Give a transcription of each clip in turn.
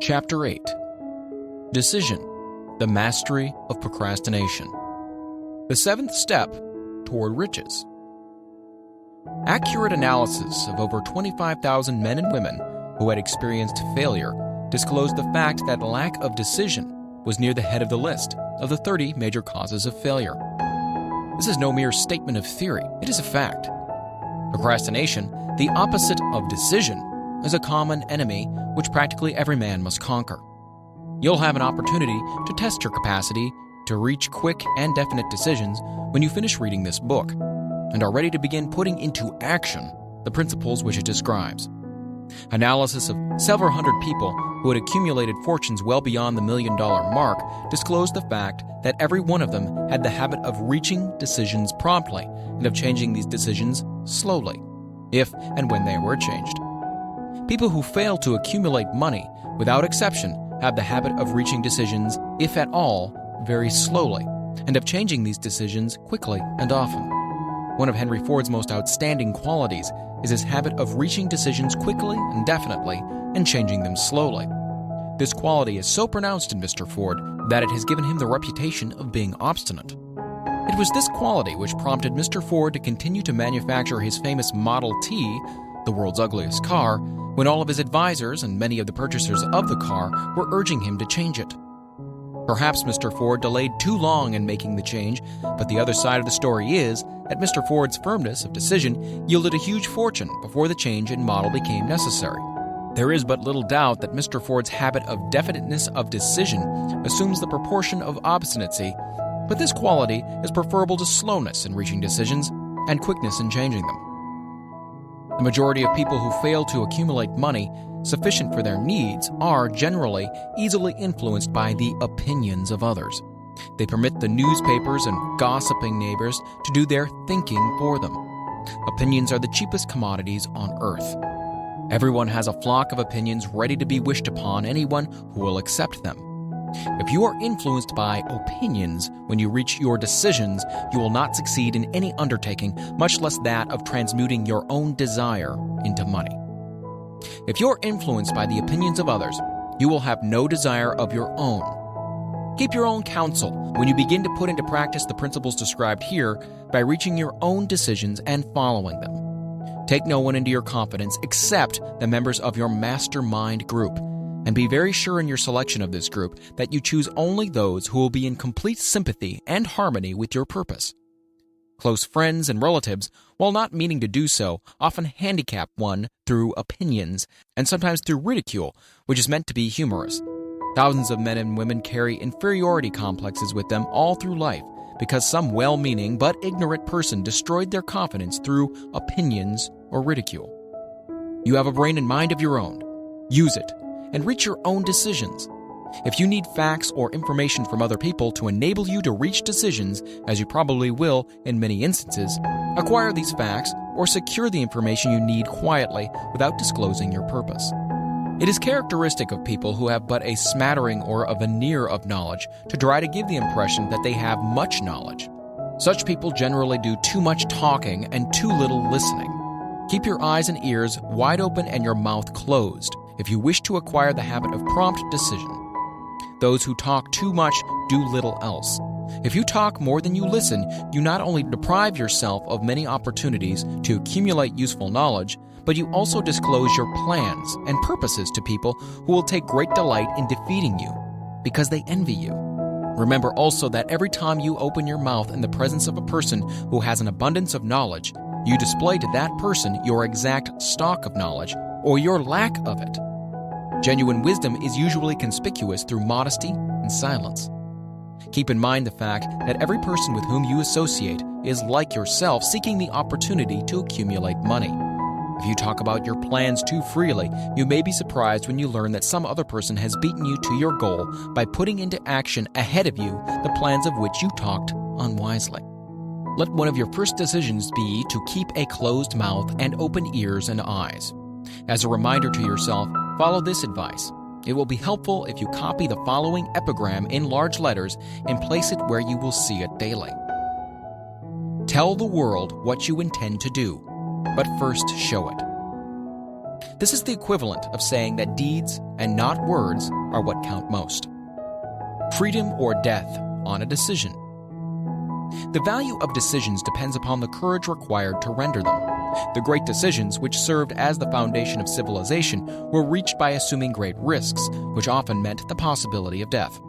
Chapter 8. Decision: The Mastery of Procrastination. The seventh step toward riches. Accurate analysis of over 25,000 men and women who had experienced failure disclosed the fact that lack of decision was near the head of the list of the 30 major causes of failure. This is no mere statement of theory, it is a fact. Procrastination, the opposite of decision, is a common enemy which practically every man must conquer. You'll have an opportunity to test your capacity to reach quick and definite decisions when you finish reading this book and are ready to begin putting into action the principles which it describes. Analysis of several hundred people who had accumulated fortunes well beyond the $1 million mark disclosed the fact that every one of them had the habit of reaching decisions promptly and of changing these decisions slowly, if and when they were changed. People who fail to accumulate money, without exception, have the habit of reaching decisions, if at all, very slowly, and of changing these decisions quickly and often. One of Henry Ford's most outstanding qualities is his habit of reaching decisions quickly and definitely and changing them slowly. This quality is so pronounced in Mr. Ford that it has given him the reputation of being obstinate. It was this quality which prompted Mr. Ford to continue to manufacture his famous Model T, the world's ugliest car, when all of his advisors and many of the purchasers of the car were urging him to change it. Perhaps Mr. Ford delayed too long in making the change, but the other side of the story is that Mr. Ford's firmness of decision yielded a huge fortune before the change in model became necessary. There is but little doubt that Mr. Ford's habit of definiteness of decision assumes the proportion of obstinacy, but this quality is preferable to slowness in reaching decisions and quickness in changing them. The majority of people who fail to accumulate money sufficient for their needs are generally easily influenced by the opinions of others. They permit the newspapers and gossiping neighbors to do their thinking for them. Opinions are the cheapest commodities on earth. Everyone has a flock of opinions ready to be wished upon anyone who will accept them. If you are influenced by opinions when you reach your decisions, you will not succeed in any undertaking, much less that of transmuting your own desire into money. If you're influenced by the opinions of others, you will have no desire of your own. Keep your own counsel when you begin to put into practice the principles described here by reaching your own decisions and following them. Take no one into your confidence except the members of your mastermind group, and be very sure in your selection of this group that you choose only those who will be in complete sympathy and harmony with your purpose. Close friends and relatives, while not meaning to do so, often handicap one through opinions and sometimes through ridicule, which is meant to be humorous. Thousands of men and women carry inferiority complexes with them all through life because some well-meaning but ignorant person destroyed their confidence through opinions or ridicule. You have a brain and mind of your own. Use it and reach your own decisions. If you need facts or information from other people to enable you to reach decisions, as you probably will in many instances, acquire these facts or secure the information you need quietly without disclosing your purpose. It is characteristic of people who have but a smattering or a veneer of knowledge to try to give the impression that they have much knowledge. Such people generally do too much talking and too little listening. Keep your eyes and ears wide open and your mouth closed if you wish to acquire the habit of prompt decision. Those who talk too much do little else. If you talk more than you listen, you not only deprive yourself of many opportunities to accumulate useful knowledge, but you also disclose your plans and purposes to people who will take great delight in defeating you because they envy you. Remember also that every time you open your mouth in the presence of a person who has an abundance of knowledge, you display to that person your exact stock of knowledge or your lack of it. Genuine wisdom is usually conspicuous through modesty and silence. Keep in mind the fact that every person with whom you associate is like yourself seeking the opportunity to accumulate money. If you talk about your plans too freely, you may be surprised when you learn that some other person has beaten you to your goal by putting into action ahead of you the plans of which you talked unwisely. Let one of your first decisions be to keep a closed mouth and open ears and eyes. As a reminder to yourself, follow this advice. It will be helpful if you copy the following epigram in large letters and place it where you will see it daily. Tell the world what you intend to do, but first show it. This is the equivalent of saying that deeds and not words are what count most. Freedom or death on a decision. The value of decisions depends upon the courage required to render them. The great decisions, which served as the foundation of civilization, were reached by assuming great risks, which often meant the possibility of death.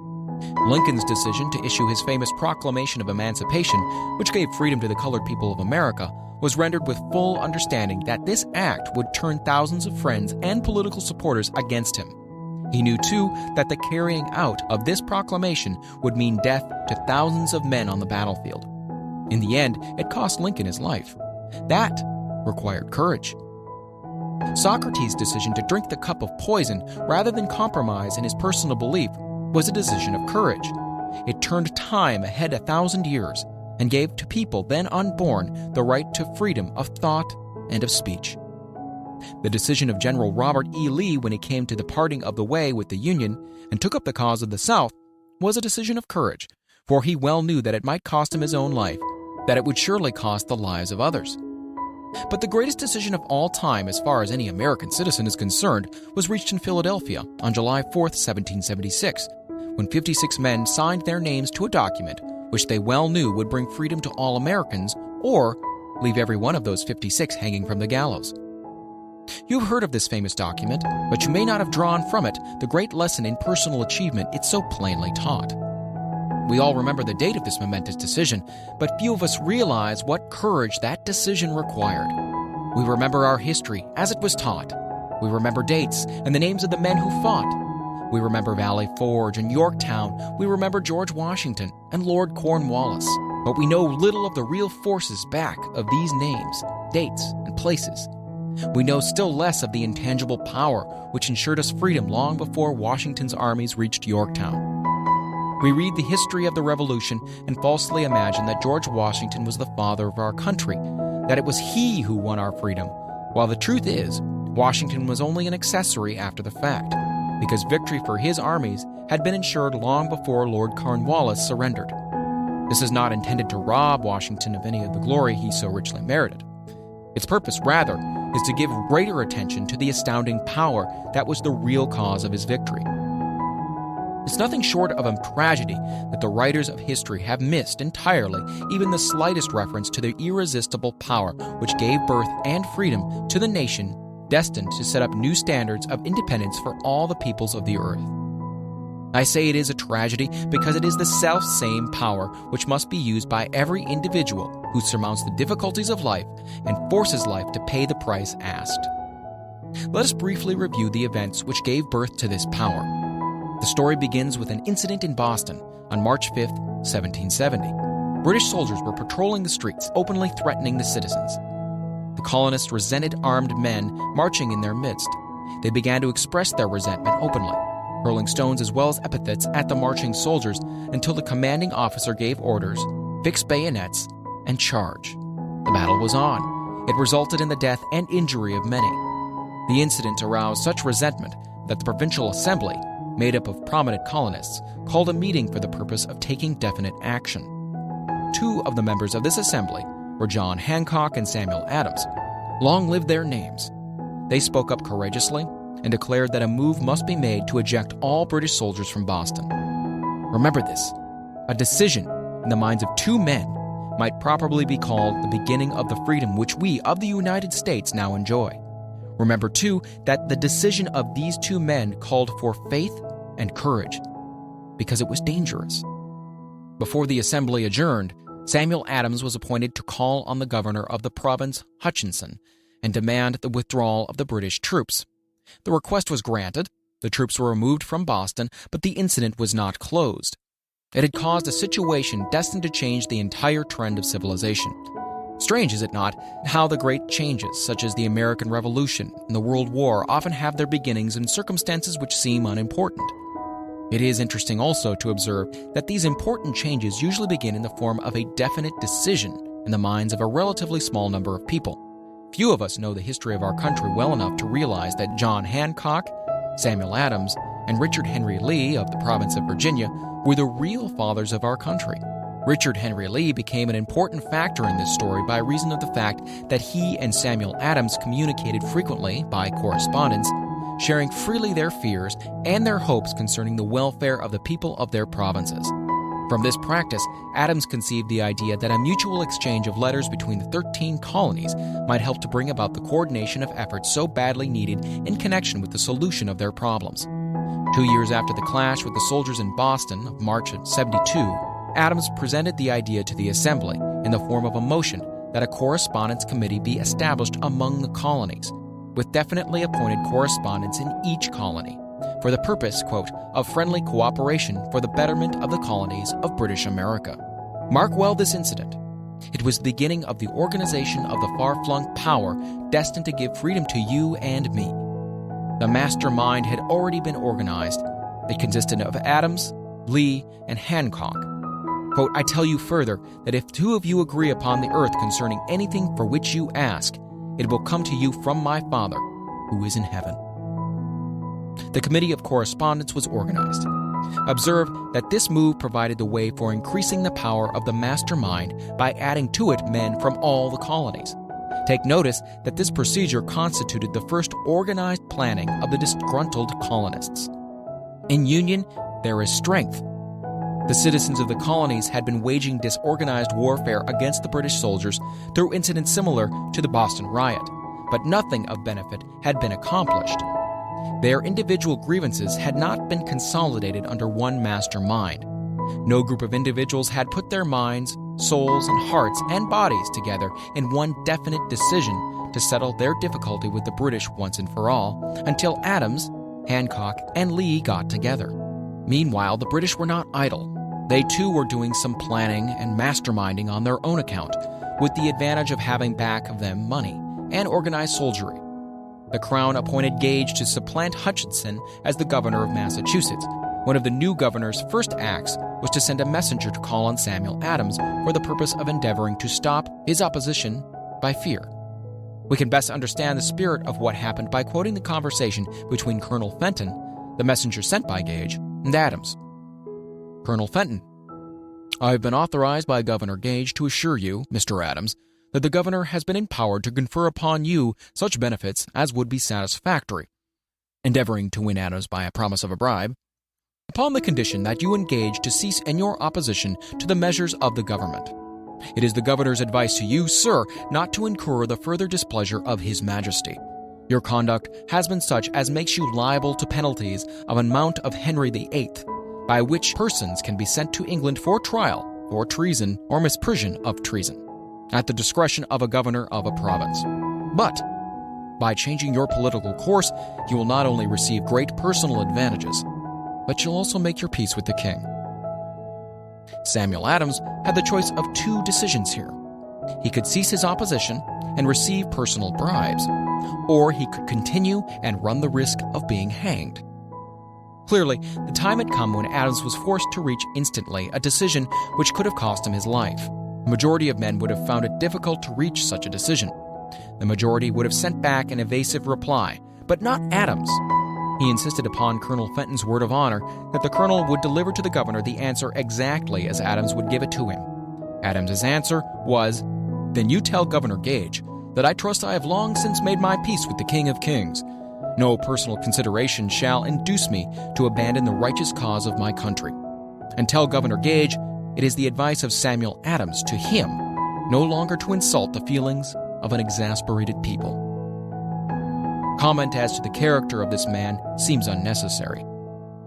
Lincoln's decision to issue his famous Proclamation of Emancipation, which gave freedom to the colored people of America, was rendered with full understanding that this act would turn thousands of friends and political supporters against him. He knew, too, that the carrying out of this proclamation would mean death to thousands of men on the battlefield. In the end, it cost Lincoln his life. That required courage. Socrates' decision to drink the cup of poison rather than compromise in his personal belief was a decision of courage. It turned time ahead 1,000 years and gave to people then unborn the right to freedom of thought and of speech. The decision of General Robert E. Lee when he came to the parting of the way with the Union and took up the cause of the South was a decision of courage, for he well knew that it might cost him his own life, that it would surely cost the lives of others. But the greatest decision of all time, as far as any American citizen is concerned, was reached in Philadelphia on July 4, 1776, when 56 men signed their names to a document which they well knew would bring freedom to all Americans or leave every one of those 56 hanging from the gallows. You've heard of this famous document, but you may not have drawn from it the great lesson in personal achievement it so plainly taught. We all remember the date of this momentous decision, but few of us realize what courage that decision required. We remember our history as it was taught. We remember dates and the names of the men who fought. We remember Valley Forge and Yorktown. We remember George Washington and Lord Cornwallis. But we know little of the real forces back of these names, dates, and places. We know still less of the intangible power which ensured us freedom long before Washington's armies reached Yorktown. We read the history of the Revolution and falsely imagine that George Washington was the father of our country, that it was he who won our freedom, while the truth is, Washington was only an accessory after the fact, because victory for his armies had been ensured long before Lord Cornwallis surrendered. This is not intended to rob Washington of any of the glory he so richly merited. Its purpose, rather, is to give greater attention to the astounding power that was the real cause of his victory. It's nothing short of a tragedy that the writers of history have missed entirely even the slightest reference to the irresistible power which gave birth and freedom to the nation destined to set up new standards of independence for all the peoples of the earth. I say it is a tragedy because it is the self-same power which must be used by every individual who surmounts the difficulties of life and forces life to pay the price asked. Let us briefly review the events which gave birth to this power. The story begins with an incident in Boston on March 5, 1770. British soldiers were patrolling the streets, openly threatening the citizens. The colonists resented armed men marching in their midst. They began to express their resentment openly, hurling stones as well as epithets at the marching soldiers until the commanding officer gave orders, fix bayonets, and charge. The battle was on. It resulted in the death and injury of many. The incident aroused such resentment that the Provincial Assembly, made up of prominent colonists, called a meeting for the purpose of taking definite action. Two of the members of this assembly were John Hancock and Samuel Adams. Long live their names. They spoke up courageously and declared that a move must be made to eject all British soldiers from Boston. Remember this: a decision in the minds of two men might properly be called the beginning of the freedom which we of the United States now enjoy. Remember, too, that the decision of these two men called for faith and courage, because it was dangerous. Before the assembly adjourned, Samuel Adams was appointed to call on the governor of the province, Hutchinson, and demand the withdrawal of the British troops. The request was granted, the troops were removed from Boston, but the incident was not closed. It had caused a situation destined to change the entire trend of civilization. Strange, is it not, how the great changes, such as the American Revolution and the World War, often have their beginnings in circumstances which seem unimportant. It is interesting also to observe that these important changes usually begin in the form of a definite decision in the minds of a relatively small number of people. Few of us know the history of our country well enough to realize that John Hancock, Samuel Adams, and Richard Henry Lee of the province of Virginia were the real fathers of our country. Richard Henry Lee became an important factor in this story by reason of the fact that he and Samuel Adams communicated frequently by correspondence, sharing freely their fears and their hopes concerning the welfare of the people of their provinces. From this practice, Adams conceived the idea that a mutual exchange of letters between the 13 colonies might help to bring about the coordination of efforts so badly needed in connection with the solution of their problems. 2 years after the clash with the soldiers in Boston of March of '72, Adams presented the idea to the Assembly in the form of a motion that a correspondence committee be established among the colonies, with definitely appointed correspondents in each colony, for the purpose, quote, of friendly cooperation for the betterment of the colonies of British America. Mark well this incident. It was the beginning of the organization of the far-flung power destined to give freedom to you and me. The mastermind had already been organized. It consisted of Adams, Lee, and Hancock. Quote, I tell you further that if 2 of you agree upon the earth concerning anything for which you ask, it will come to you from my Father, who is in heaven. The Committee of Correspondence was organized. Observe that this move provided the way for increasing the power of the mastermind by adding to it men from all the colonies. Take notice that this procedure constituted the first organized planning of the disgruntled colonists. In union, there is strength. The citizens of the colonies had been waging disorganized warfare against the British soldiers through incidents similar to the Boston riot, but nothing of benefit had been accomplished. Their individual grievances had not been consolidated under one master mind. No group of individuals had put their minds, souls, and hearts and bodies together in one definite decision to settle their difficulty with the British once and for all, until Adams, Hancock, and Lee got together. Meanwhile, the British were not idle. They too were doing some planning and masterminding on their own account, with the advantage of having back of them money and organized soldiery. The Crown appointed Gage to supplant Hutchinson as the governor of Massachusetts. One of the new governor's first acts was to send a messenger to call on Samuel Adams for the purpose of endeavoring to stop his opposition by fear. We can best understand the spirit of what happened by quoting the conversation between Colonel Fenton, the messenger sent by Gage, and Adams. Colonel Fenton: I have been authorized by Governor Gage to assure you, Mr. Adams, that the governor has been empowered to confer upon you such benefits as would be satisfactory, endeavoring to win Adams by a promise of a bribe, upon the condition that you engage to cease in your opposition to the measures of the government. It is the governor's advice to you, sir, not to incur the further displeasure of His Majesty. Your conduct has been such as makes you liable to penalties of an amount of Henry VIII, by which persons can be sent to England for trial for treason or misprision of treason, at the discretion of a governor of a province. But by changing your political course, you will not only receive great personal advantages, but you'll also make your peace with the king. Samuel Adams had the choice of 2 decisions here. He could cease his opposition and receive personal bribes, or he could continue and run the risk of being hanged. Clearly, the time had come when Adams was forced to reach instantly a decision which could have cost him his life. The majority of men would have found it difficult to reach such a decision. The majority would have sent back an evasive reply, but not Adams. He insisted upon Colonel Fenton's word of honor that the colonel would deliver to the governor the answer exactly as Adams would give it to him. Adams's answer was, Then you tell Governor Gage that I trust I have long since made my peace with the King of Kings. No personal consideration shall induce me to abandon the righteous cause of my country. And tell Governor Gage it is the advice of Samuel Adams to him no longer to insult the feelings of an exasperated people. Comment as to the character of this man seems unnecessary.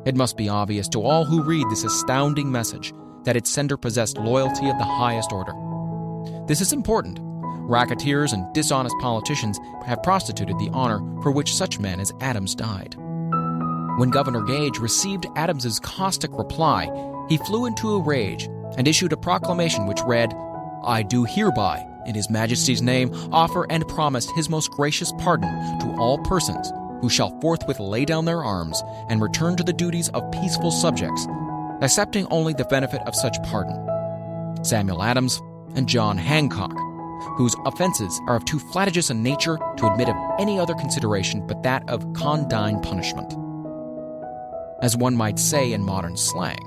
It must be obvious to all who read this astounding message that its sender possessed loyalty of the highest order. This is important. Racketeers and dishonest politicians have prostituted the honor for which such men as Adams died. When Governor Gage received Adams's caustic reply, he flew into a rage and issued a proclamation which read, I do hereby, in His Majesty's name, offer and promise His most gracious pardon to all persons who shall forthwith lay down their arms and return to the duties of peaceful subjects, accepting only the benefit of such pardon. Samuel Adams and John Hancock, whose offenses are of too flagitious a nature to admit of any other consideration but that of condign punishment. As one might say in modern slang,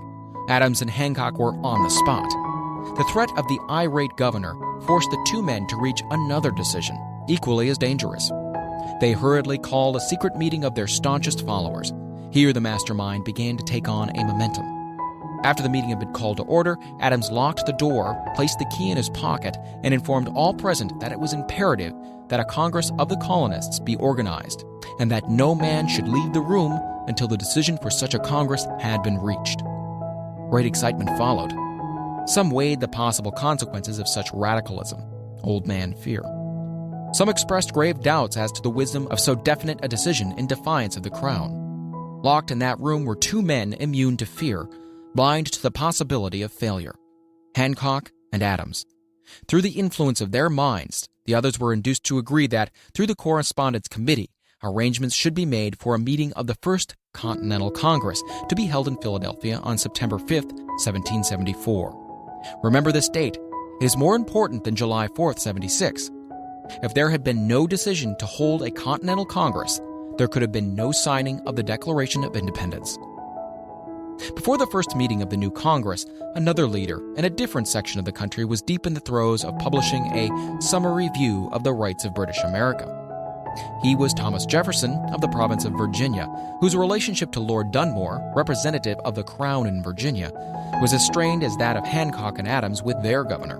Adams and Hancock were on the spot. The threat of the irate governor forced the two men to reach another decision, equally as dangerous. They hurriedly called a secret meeting of their staunchest followers. Here the mastermind began to take on a momentum. After the meeting had been called to order, Adams locked the door, placed the key in his pocket, and informed all present that it was imperative that a Congress of the colonists be organized, and that no man should leave the room until the decision for such a Congress had been reached. Great excitement followed. Some weighed the possible consequences of such radicalism, old man fear. Some expressed grave doubts as to the wisdom of so definite a decision in defiance of the crown. Locked in that room were two men immune to fear, blind to the possibility of failure: Hancock and Adams. Through the influence of their minds, the others were induced to agree that, through the Correspondence Committee, arrangements should be made for a meeting of the First Continental Congress to be held in Philadelphia on September 5, 1774. Remember this date. It is more important than July 4, 76. If there had been no decision to hold a Continental Congress, there could have been no signing of the Declaration of Independence. Before the first meeting of the new Congress, another leader in a different section of the country was deep in the throes of publishing a summary view of the rights of British America. He was Thomas Jefferson of the province of Virginia, whose relationship to Lord Dunmore, representative of the Crown in Virginia, was as strained as that of Hancock and Adams with their governor.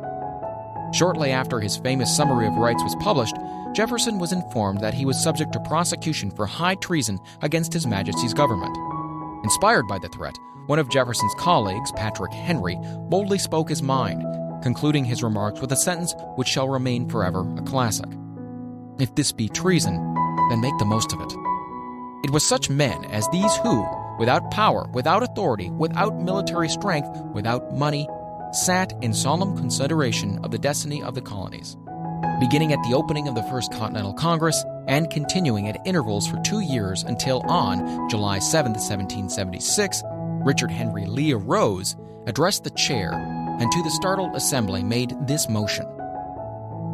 Shortly after his famous Summary of Rights was published, Jefferson was informed that he was subject to prosecution for high treason against His Majesty's government. Inspired by the threat, one of Jefferson's colleagues, Patrick Henry, boldly spoke his mind, concluding his remarks with a sentence which shall remain forever a classic: "If this be treason, then make the most of it." It was such men as these who, without power, without authority, without military strength, without money, sat in solemn consideration of the destiny of the colonies. Beginning at the opening of the First Continental Congress and continuing at intervals for 2 years until on July 7, 1776, Richard Henry Lee arose, addressed the chair, and to the startled assembly made this motion: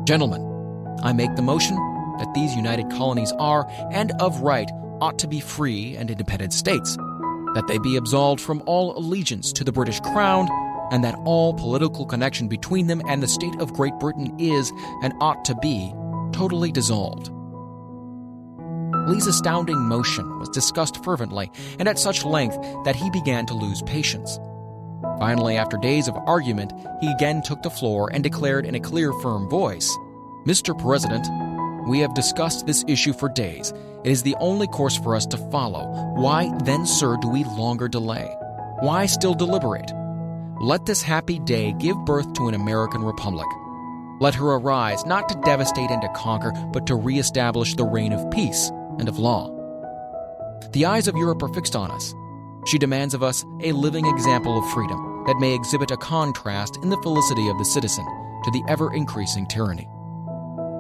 "Gentlemen, I make the motion that these united colonies are, and of right, ought to be free and independent states, that they be absolved from all allegiance to the British Crown, and that all political connection between them and the state of Great Britain is, and ought to be, totally dissolved." Lee's astounding motion was discussed fervently and at such length that he began to lose patience. Finally, after days of argument, he again took the floor and declared in a clear, firm voice, "Mr. President, we have discussed this issue for days. It is the only course for us to follow. Why then, sir, do we longer delay? Why still deliberate? Let this happy day give birth to an American republic. Let her arise not to devastate and to conquer, but to reestablish the reign of peace and of law. The eyes of Europe are fixed on us. She demands of us a living example of freedom that may exhibit a contrast in the felicity of the citizen to the ever-increasing tyranny."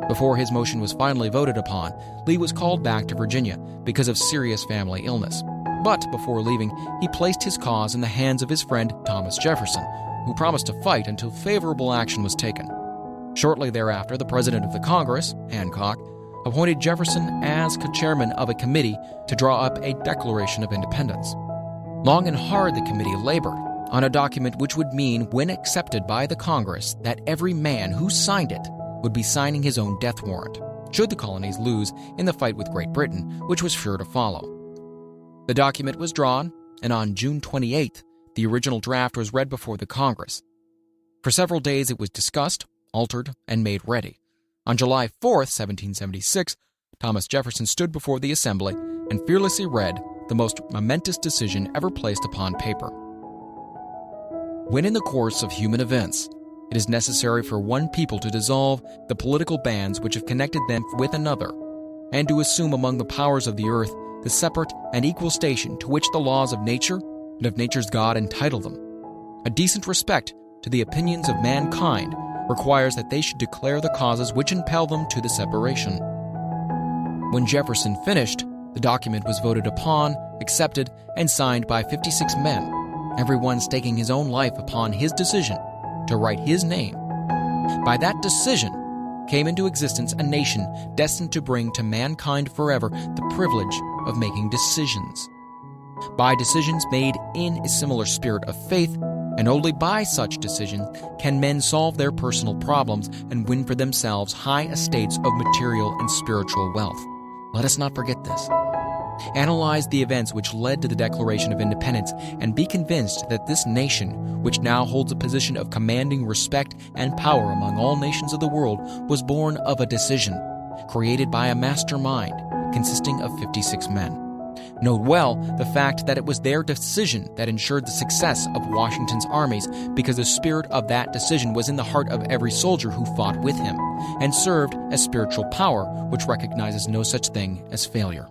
Before his motion was finally voted upon, Lee was called back to Virginia because of serious family illness. But before leaving, he placed his cause in the hands of his friend Thomas Jefferson, who promised to fight until favorable action was taken. Shortly thereafter, the president of the Congress, Hancock, appointed Jefferson as co-chairman of a committee to draw up a Declaration of Independence. Long and hard the committee labored on a document which would mean, when accepted by the Congress, that every man who signed it would be signing his own death warrant, should the colonies lose in the fight with Great Britain, which was sure to follow. The document was drawn, and on June 28th, the original draft was read before the Congress. For several days it was discussed, altered, and made ready. On July 4th, 1776, Thomas Jefferson stood before the Assembly and fearlessly read the most momentous decision ever placed upon paper. When in the course of human events, it is necessary for one people to dissolve the political bands which have connected them with another, and to assume among the powers of the earth the separate and equal station to which the laws of nature and of nature's God entitle them, a decent respect to the opinions of mankind requires that they should declare the causes which impel them to the separation. When Jefferson finished, the document was voted upon, accepted, and signed by 56 men, everyone staking his own life upon his decision to write his name. By that decision came into existence a nation destined to bring to mankind forever the privilege of making decisions. By decisions made in a similar spirit of faith, and only by such decisions can men solve their personal problems and win for themselves high estates of material and spiritual wealth. Let us not forget this. Analyze the events which led to the Declaration of Independence and be convinced that this nation, which now holds a position of commanding respect and power among all nations of the world, was born of a decision, created by a mastermind consisting of 56 men. Note well the fact that it was their decision that ensured the success of Washington's armies, because the spirit of that decision was in the heart of every soldier who fought with him, and served as spiritual power, which recognizes no such thing as failure.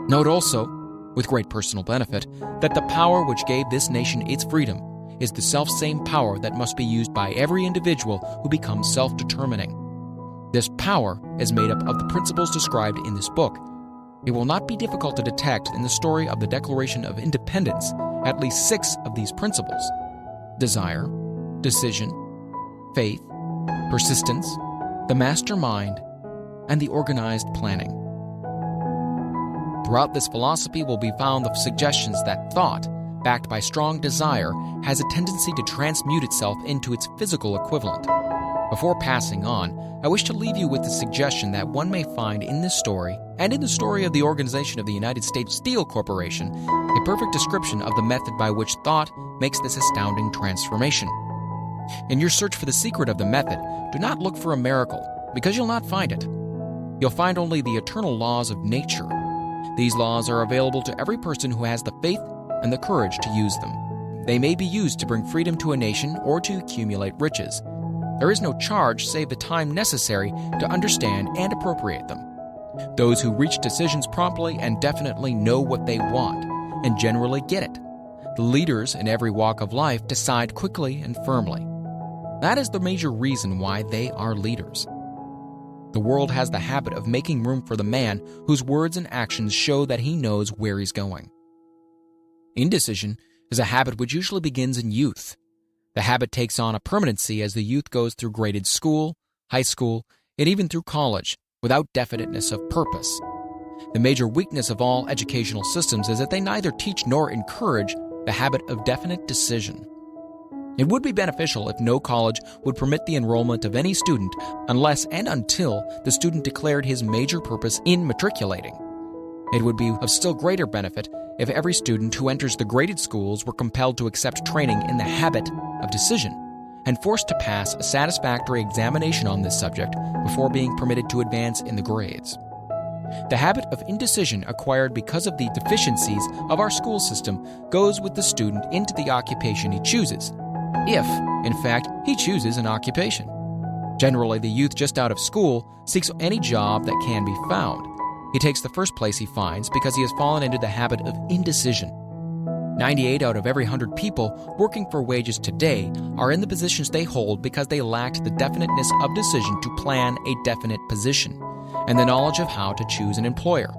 Note also, with great personal benefit, that the power which gave this nation its freedom is the selfsame power that must be used by every individual who becomes self-determining. This power is made up of the principles described in this book. It will not be difficult to detect in the story of the Declaration of Independence at least 6 of these principles: desire, decision, faith, persistence, the mastermind, and the organized planning. Throughout this philosophy will be found the suggestions that thought, backed by strong desire, has a tendency to transmute itself into its physical equivalent. Before passing on, I wish to leave you with the suggestion that one may find in this story, and in the story of the organization of the United States Steel Corporation, a perfect description of the method by which thought makes this astounding transformation. In your search for the secret of the method, do not look for a miracle, because you'll not find it. You'll find only the eternal laws of nature. These laws are available to every person who has the faith and the courage to use them. They may be used to bring freedom to a nation or to accumulate riches. There is no charge save the time necessary to understand and appropriate them. Those who reach decisions promptly and definitely know what they want, and generally get it. The leaders in every walk of life decide quickly and firmly. That is the major reason why they are leaders. The world has the habit of making room for the man whose words and actions show that he knows where he's going. Indecision is a habit which usually begins in youth. The habit takes on a permanency as the youth goes through graded school, high school, and even through college, without definiteness of purpose. The major weakness of all educational systems is that they neither teach nor encourage the habit of definite decision. It would be beneficial if no college would permit the enrollment of any student unless and until the student declared his major purpose in matriculating. It would be of still greater benefit if every student who enters the graded schools were compelled to accept training in the habit of decision and forced to pass a satisfactory examination on this subject before being permitted to advance in the grades. The habit of indecision acquired because of the deficiencies of our school system goes with the student into the occupation he chooses, if, in fact, he chooses an occupation. Generally, the youth just out of school seeks any job that can be found. He takes the first place he finds because he has fallen into the habit of indecision. 98 out of every 100 people working for wages today are in the positions they hold because they lacked the definiteness of decision to plan a definite position and the knowledge of how to choose an employer.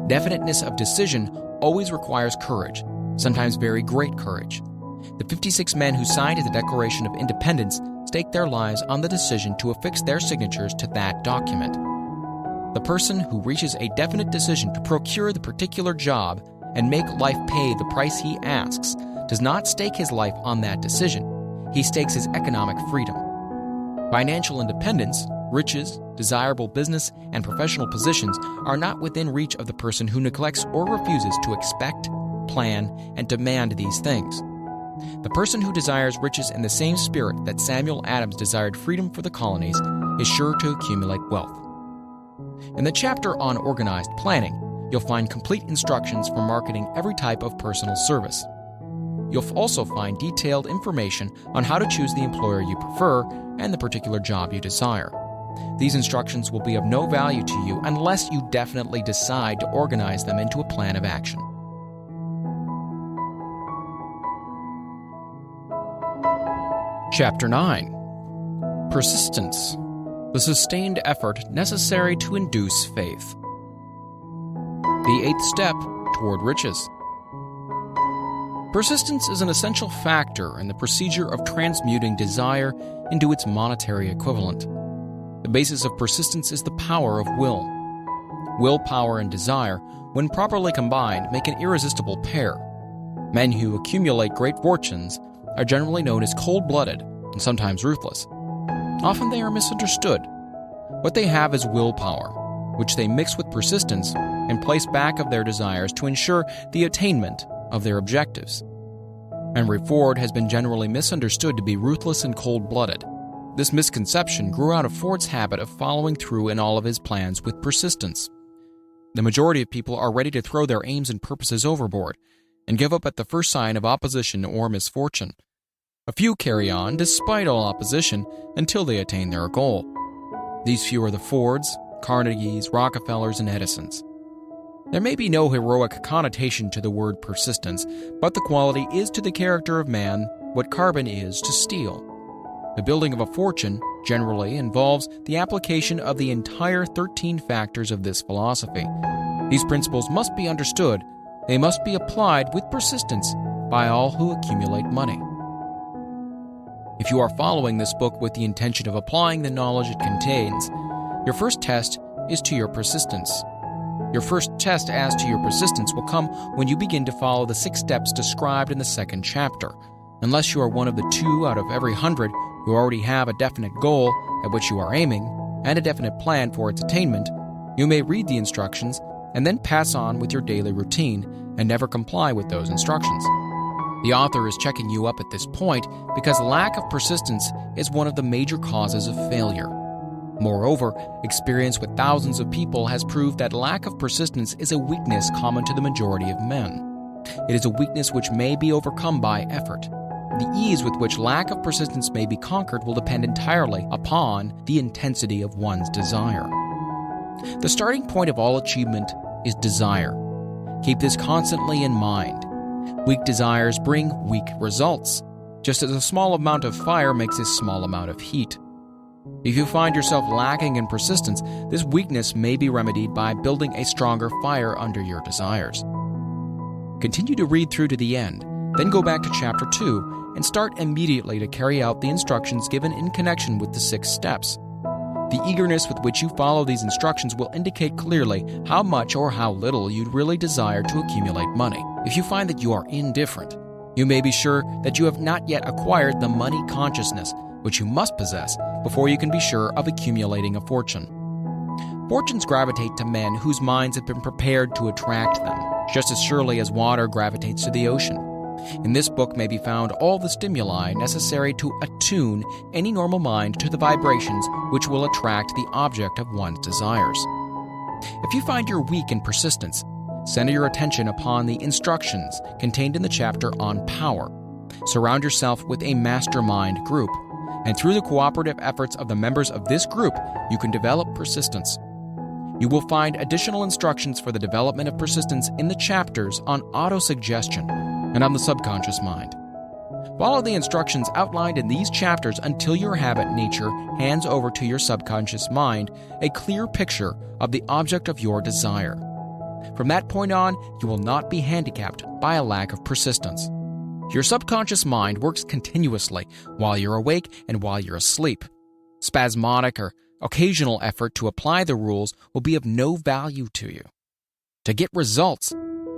Definiteness of decision always requires courage, sometimes very great courage. The 56 men who signed the Declaration of Independence staked their lives on the decision to affix their signatures to that document. The person who reaches a definite decision to procure the particular job and make life pay the price he asks does not stake his life on that decision. He stakes his economic freedom. Financial independence, riches, desirable business, and professional positions are not within reach of the person who neglects or refuses to expect, plan, and demand these things. The person who desires riches in the same spirit that Samuel Adams desired freedom for the colonies is sure to accumulate wealth. In the chapter on organized planning, you'll find complete instructions for marketing every type of personal service. You'll also find detailed information on how to choose the employer you prefer and the particular job you desire. These instructions will be of no value to you unless you definitely decide to organize them into a plan of action. Chapter 9. Persistence, the sustained effort necessary to induce faith. The 8th step toward riches. Persistence is an essential factor in the procedure of transmuting desire into its monetary equivalent. The basis of persistence is the power of will. Willpower and desire, when properly combined, make an irresistible pair. Men who accumulate great fortunes are generally known as cold-blooded and sometimes ruthless. Often they are misunderstood. What they have is willpower, which they mix with persistence and place back of their desires to ensure the attainment of their objectives. Henry Ford has been generally misunderstood to be ruthless and cold-blooded. This misconception grew out of Ford's habit of following through in all of his plans with persistence. The majority of people are ready to throw their aims and purposes overboard and give up at the first sign of opposition or misfortune. A few carry on despite all opposition until they attain their goal. These few are the Fords, Carnegies, Rockefellers, and Edisons. There may be no heroic connotation to the word persistence, but the quality is to the character of man what carbon is to steel. The building of a fortune generally involves the application of the entire 13 factors of this philosophy. These principles must be understood. They must be applied with persistence by all who accumulate money. If you are following this book with the intention of applying the knowledge it contains, your first test is to your persistence. Your first test as to your persistence will come when you begin to follow the 6 steps described in the 2nd chapter. Unless you are one of the 2 out of every 100 who already have a definite goal at which you are aiming and a definite plan for its attainment, you may read the instructions and then pass on with your daily routine and never comply with those instructions. The author is checking you up at this point because lack of persistence is one of the major causes of failure. Moreover, experience with thousands of people has proved that lack of persistence is a weakness common to the majority of men. It is a weakness which may be overcome by effort. The ease with which lack of persistence may be conquered will depend entirely upon the intensity of one's desire. The starting point of all achievement is desire. Keep this constantly in mind. Weak desires bring weak results, just as a small amount of fire makes a small amount of heat. If you find yourself lacking in persistence, this weakness may be remedied by building a stronger fire under your desires. Continue to read through to the end, then go back to Chapter 2 and start immediately to carry out the instructions given in connection with the 6 steps. The eagerness with which you follow these instructions will indicate clearly how much or how little you'd really desire to accumulate money. If you find that you are indifferent, you may be sure that you have not yet acquired the money consciousness, which you must possess before you can be sure of accumulating a fortune. Fortunes gravitate to men whose minds have been prepared to attract them, just as surely as water gravitates to the ocean. In this book may be found all the stimuli necessary to attune any normal mind to the vibrations which will attract the object of one's desires. If you find you're weak in persistence, center your attention upon the instructions contained in the chapter on power. Surround yourself with a mastermind group, and through the cooperative efforts of the members of this group, you can develop persistence. You will find additional instructions for the development of persistence in the chapters on autosuggestion and on the subconscious mind. Follow the instructions outlined in these chapters until your habit nature hands over to your subconscious mind a clear picture of the object of your desire. From that point on, you will not be handicapped by a lack of persistence. Your subconscious mind works continuously while you're awake and while you're asleep. Spasmodic or occasional effort to apply the rules will be of no value to you. To get results,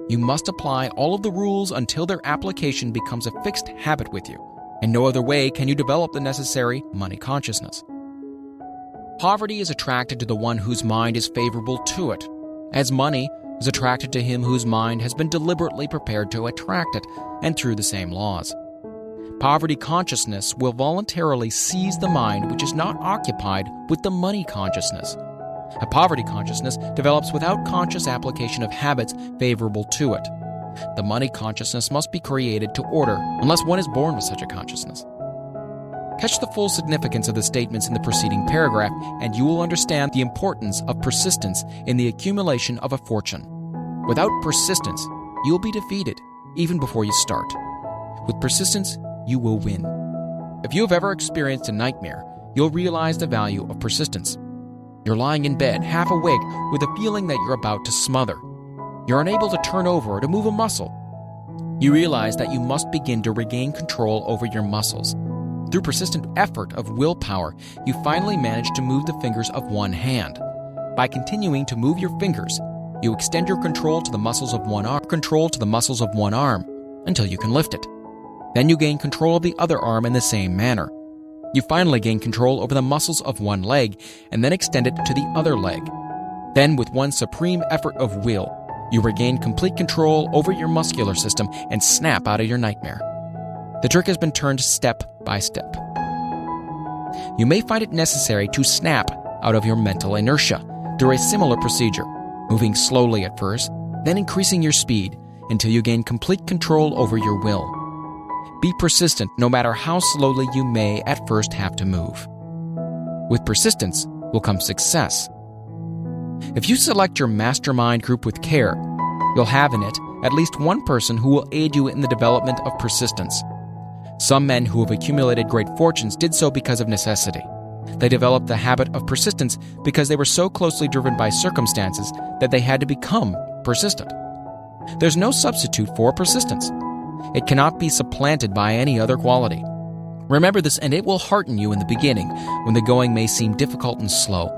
you must apply all of the rules until their application becomes a fixed habit with you. In no other way can you develop the necessary money consciousness. Poverty is attracted to the one whose mind is favorable to it, as money is attracted to him whose mind has been deliberately prepared to attract it, and through the same laws. Poverty consciousness will voluntarily seize the mind which is not occupied with the money consciousness. A poverty consciousness develops without conscious application of habits favorable to it. The money consciousness must be created to order, unless one is born with such a consciousness. Catch the full significance of the statements in the preceding paragraph, and you will understand the importance of persistence in the accumulation of a fortune. Without persistence, you will be defeated, even before you start. With persistence, you will win. If you have ever experienced a nightmare, you'll realize the value of persistence. You're lying in bed, half awake, with a feeling that you're about to smother. You're unable to turn over or to move a muscle. You realize that you must begin to regain control over your muscles. Through persistent effort of willpower, you finally manage to move the fingers of one hand. By continuing to move your fingers, you extend your control to the muscles of one arm, until you can lift it. Then you gain control of the other arm in the same manner. You finally gain control over the muscles of one leg and then extend it to the other leg. Then, with one supreme effort of will, you regain complete control over your muscular system and snap out of your nightmare. The trick has been turned step by step. You may find it necessary to snap out of your mental inertia through a similar procedure, moving slowly at first, then increasing your speed until you gain complete control over your will. Be persistent no matter how slowly you may at first have to move. With persistence will come success. If you select your mastermind group with care, you'll have in it at least one person who will aid you in the development of persistence. Some men who have accumulated great fortunes did so because of necessity. They developed the habit of persistence because they were so closely driven by circumstances that they had to become persistent. There's no substitute for persistence. It cannot be supplanted by any other quality. Remember this, and it will hearten you in the beginning when the going may seem difficult and slow.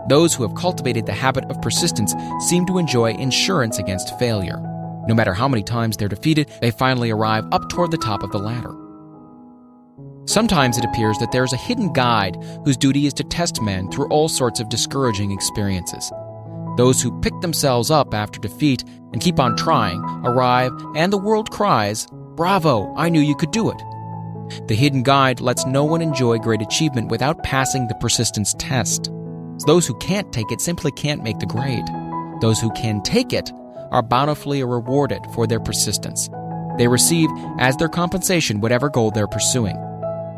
Those who have cultivated the habit of persistence seem to enjoy insurance against failure. No matter how many times they're defeated, they finally arrive up toward the top of the ladder. Sometimes it appears that there is a hidden guide whose duty is to test men through all sorts of discouraging experiences. Those who pick themselves up after defeat and keep on trying arrive, and the world cries, "Bravo, I knew you could do it." The hidden guide lets no one enjoy great achievement without passing the persistence test. Those who can't take it simply can't make the grade. Those who can take it are bountifully rewarded for their persistence. They receive as their compensation whatever goal they're pursuing.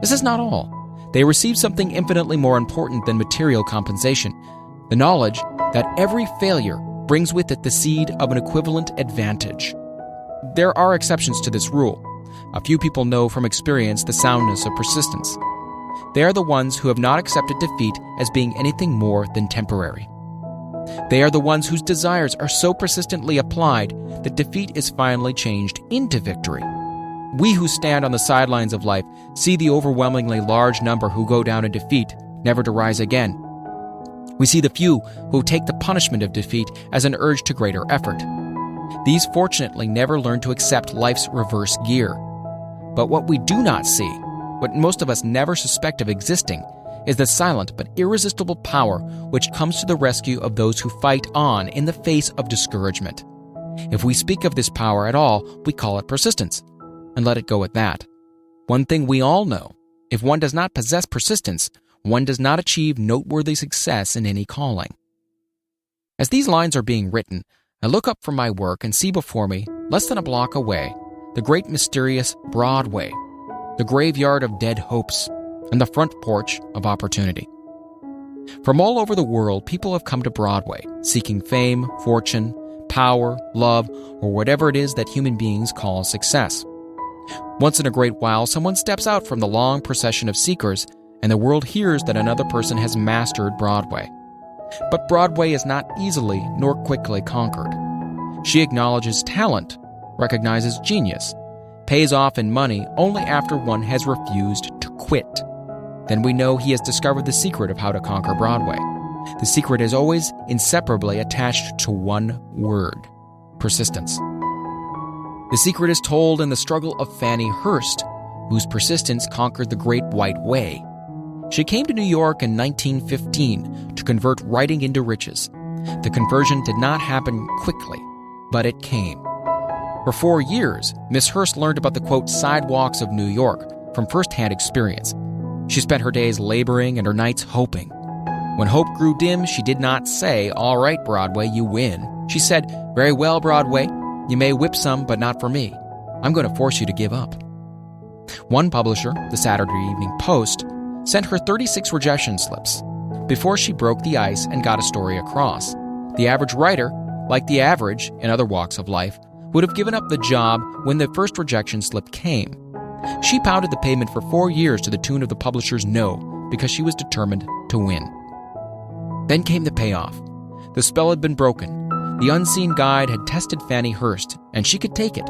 This is not all. They receive something infinitely more important than material compensation: the knowledge that every failure brings with it the seed of an equivalent advantage. There are exceptions to this rule. A few people know from experience the soundness of persistence. They are the ones who have not accepted defeat as being anything more than temporary. They are the ones whose desires are so persistently applied that defeat is finally changed into victory. We who stand on the sidelines of life see the overwhelmingly large number who go down in defeat, never to rise again. We see the few who take the punishment of defeat as an urge to greater effort. These fortunately never learn to accept life's reverse gear. But what we do not see, what most of us never suspect of existing, is the silent but irresistible power which comes to the rescue of those who fight on in the face of discouragement. If we speak of this power at all, we call it persistence, and let it go at that. One thing we all know: if one does not possess persistence, one does not achieve noteworthy success in any calling. As these lines are being written, I look up from my work and see before me, less than a block away, the great mysterious Broadway, the graveyard of dead hopes, and the front porch of opportunity. From all over the world, people have come to Broadway, seeking fame, fortune, power, love, or whatever it is that human beings call success. Once in a great while, someone steps out from the long procession of seekers, and the world hears that another person has mastered Broadway. But Broadway is not easily nor quickly conquered. She acknowledges talent, recognizes genius, pays off in money only after one has refused to quit. Then we know he has discovered the secret of how to conquer Broadway. The secret is always inseparably attached to one word: persistence. The secret is told in the struggle of Fannie Hurst, whose persistence conquered the Great White Way. She came to New York in 1915 to convert writing into riches. The conversion did not happen quickly, but it came. For 4 years, Miss Hurst learned about the, quote, sidewalks of New York from first-hand experience. She spent her days laboring and her nights hoping. When hope grew dim, she did not say, "All right, Broadway, you win." She said, "Very well, Broadway, you may whip some, but not for me. I'm going to force you to give up." One publisher, the Saturday Evening Post, sent her 36 rejection slips before she broke the ice and got a story across. The average writer, like the average in other walks of life, would have given up the job when the first rejection slip came. She pounded the pavement for 4 years to the tune of the publisher's no, because she was determined to win. Then came the payoff. The spell had been broken. The unseen guide had tested Fannie Hurst, and she could take it.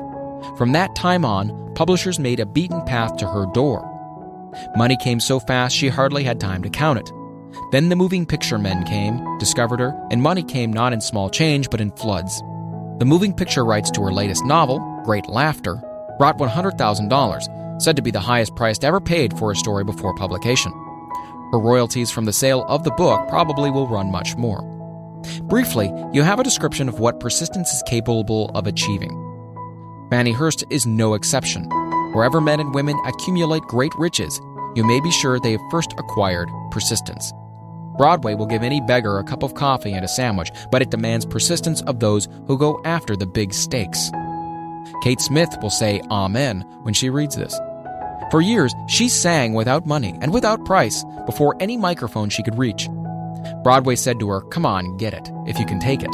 From that time on, publishers made a beaten path to her door. Money came so fast she hardly had time to count it. Then the moving picture men came, discovered her, and money came not in small change but in floods. The moving picture rights to her latest novel, Great Laughter, brought $100,000, said to be the highest price ever paid for a story before publication. Her royalties from the sale of the book probably will run much more. Briefly, you have a description of what persistence is capable of achieving. Fannie Hurst is no exception. Wherever men and women accumulate great riches, you may be sure they have first acquired persistence. Broadway will give any beggar a cup of coffee and a sandwich, but it demands persistence of those who go after the big stakes. Kate Smith will say amen when she reads this. For years, she sang without money and without price before any microphone she could reach. Broadway said to her, "Come on, get it, if you can take it."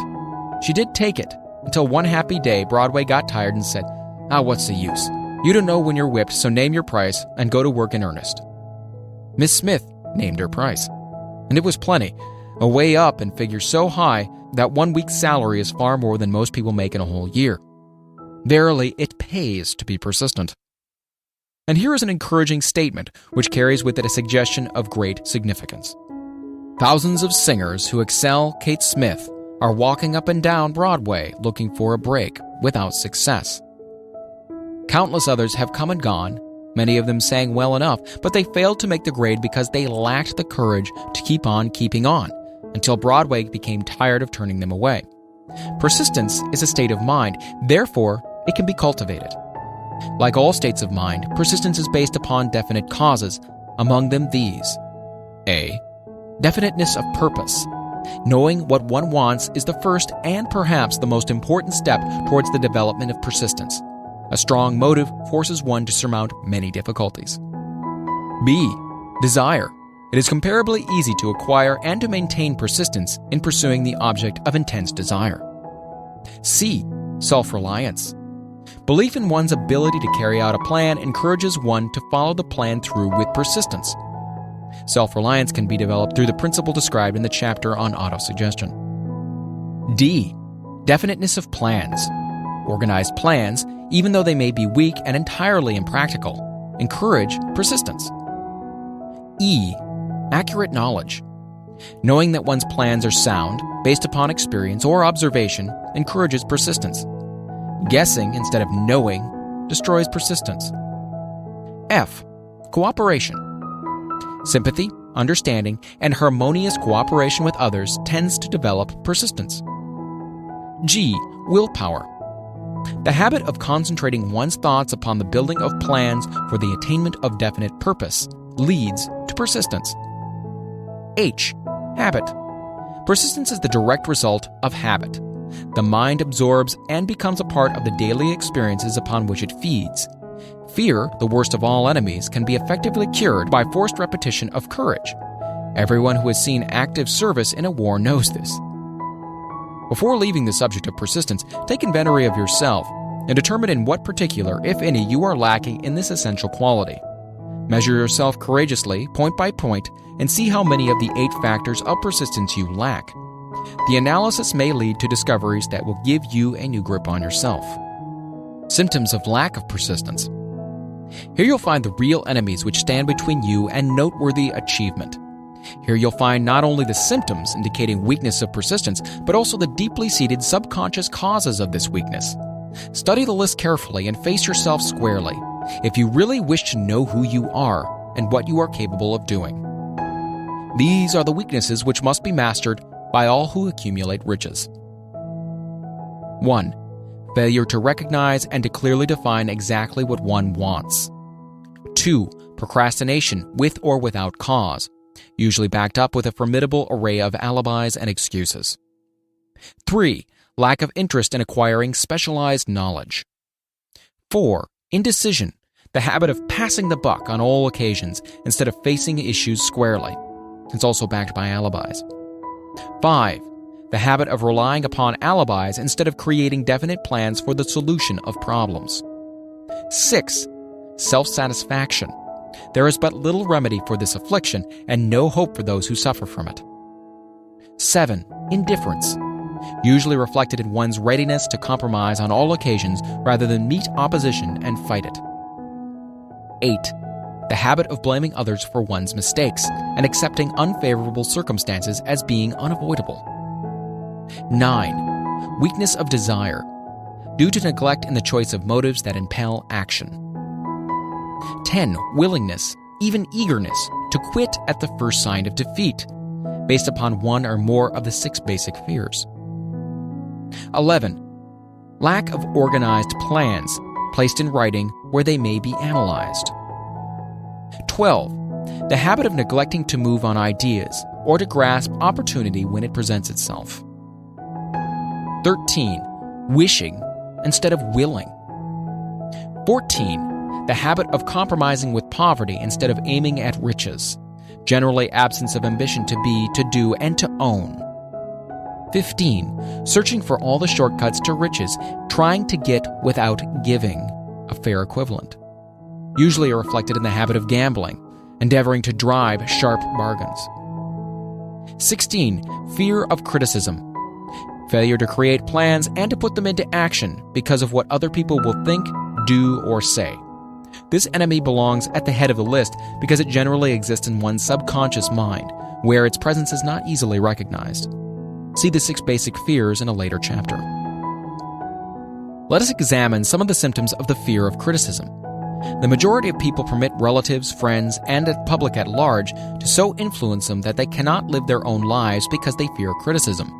She did take it, until one happy day Broadway got tired and said, "What's the use? You don't know when you're whipped, so name your price and go to work in earnest." Miss Smith named her price, and it was plenty, a way up in figures so high that 1 week's salary is far more than most people make in a whole year. Verily, it pays to be persistent. And here is an encouraging statement which carries with it a suggestion of great significance. Thousands of singers who excel Kate Smith are walking up and down Broadway looking for a break without success. Countless others have come and gone. Many of them sang well enough, but they failed to make the grade because they lacked the courage to keep on keeping on, until Broadway became tired of turning them away. Persistence is a state of mind, therefore it can be cultivated. Like all states of mind, persistence is based upon definite causes, among them these. A. Definiteness of purpose. Knowing what one wants is the first and perhaps the most important step towards the development of persistence. A strong motive forces one to surmount many difficulties. B. Desire. It is comparably easy to acquire and to maintain persistence in pursuing the object of intense desire. C. Self-reliance. Belief in one's ability to carry out a plan encourages one to follow the plan through with persistence. Self-reliance can be developed through the principle described in the chapter on autosuggestion. D. Definiteness of plans. Organized plans, even though they may be weak and entirely impractical, encourage persistence. E. Accurate knowledge. Knowing that one's plans are sound, based upon experience or observation, encourages persistence. Guessing instead of knowing destroys persistence. F. Cooperation. Sympathy, understanding, and harmonious cooperation with others tends to develop persistence. G. Willpower. The habit of concentrating one's thoughts upon the building of plans for the attainment of definite purpose leads to persistence. H. Habit. Persistence is the direct result of habit. The mind absorbs and becomes a part of the daily experiences upon which it feeds. Fear, the worst of all enemies, can be effectively cured by forced repetition of courage. Everyone who has seen active service in a war knows this. Before leaving the subject of persistence, take inventory of yourself and determine in what particular, if any, you are lacking in this essential quality. Measure yourself courageously, point by point, and see how many of the 8 factors of persistence you lack. The analysis may lead to discoveries that will give you a new grip on yourself. Symptoms of lack of persistence. Here you'll find the real enemies which stand between you and noteworthy achievement. Here you'll find not only the symptoms indicating weakness of persistence, but also the deeply seated subconscious causes of this weakness. Study the list carefully and face yourself squarely, if you really wish to know who you are and what you are capable of doing. These are the weaknesses which must be mastered by all who accumulate riches. 1. Failure to recognize and to clearly define exactly what one wants. 2. Procrastination with or without cause, usually backed up with a formidable array of alibis and excuses. 3. Lack of interest in acquiring specialized knowledge. 4. Indecision, the habit of passing the buck on all occasions instead of facing issues squarely. It's also backed by alibis. 5. The habit of relying upon alibis instead of creating definite plans for the solution of problems. 6. Self-satisfaction. There is but little remedy for this affliction and no hope for those who suffer from it. 7. Indifference, usually reflected in one's readiness to compromise on all occasions rather than meet opposition and fight it. 8. The habit of blaming others for one's mistakes and accepting unfavorable circumstances as being unavoidable. 9. Weakness of desire. due to neglect in the choice of motives that impel action. 10. Willingness, even eagerness, to quit at the first sign of defeat, based upon one or more of the 6 basic fears. 11. Lack of organized plans, placed in writing where they may be analyzed. 12. The habit of neglecting to move on ideas or to grasp opportunity when it presents itself. 13. Wishing instead of willing. 14. The habit of compromising with poverty instead of aiming at riches, generally absence of ambition to be, to do, and to own. 15. Searching for all the shortcuts to riches, trying to get without giving, a fair equivalent. Usually are reflected in the habit of gambling, endeavoring to drive sharp bargains. 16. Fear of criticism. Failure to create plans and to put them into action because of what other people will think, do, or say. This enemy belongs at the head of the list because it generally exists in one's subconscious mind, where its presence is not easily recognized. See the 6 basic fears in a later chapter. Let us examine some of the symptoms of the fear of criticism. The majority of people permit relatives, friends, and the public at large to so influence them that they cannot live their own lives because they fear criticism.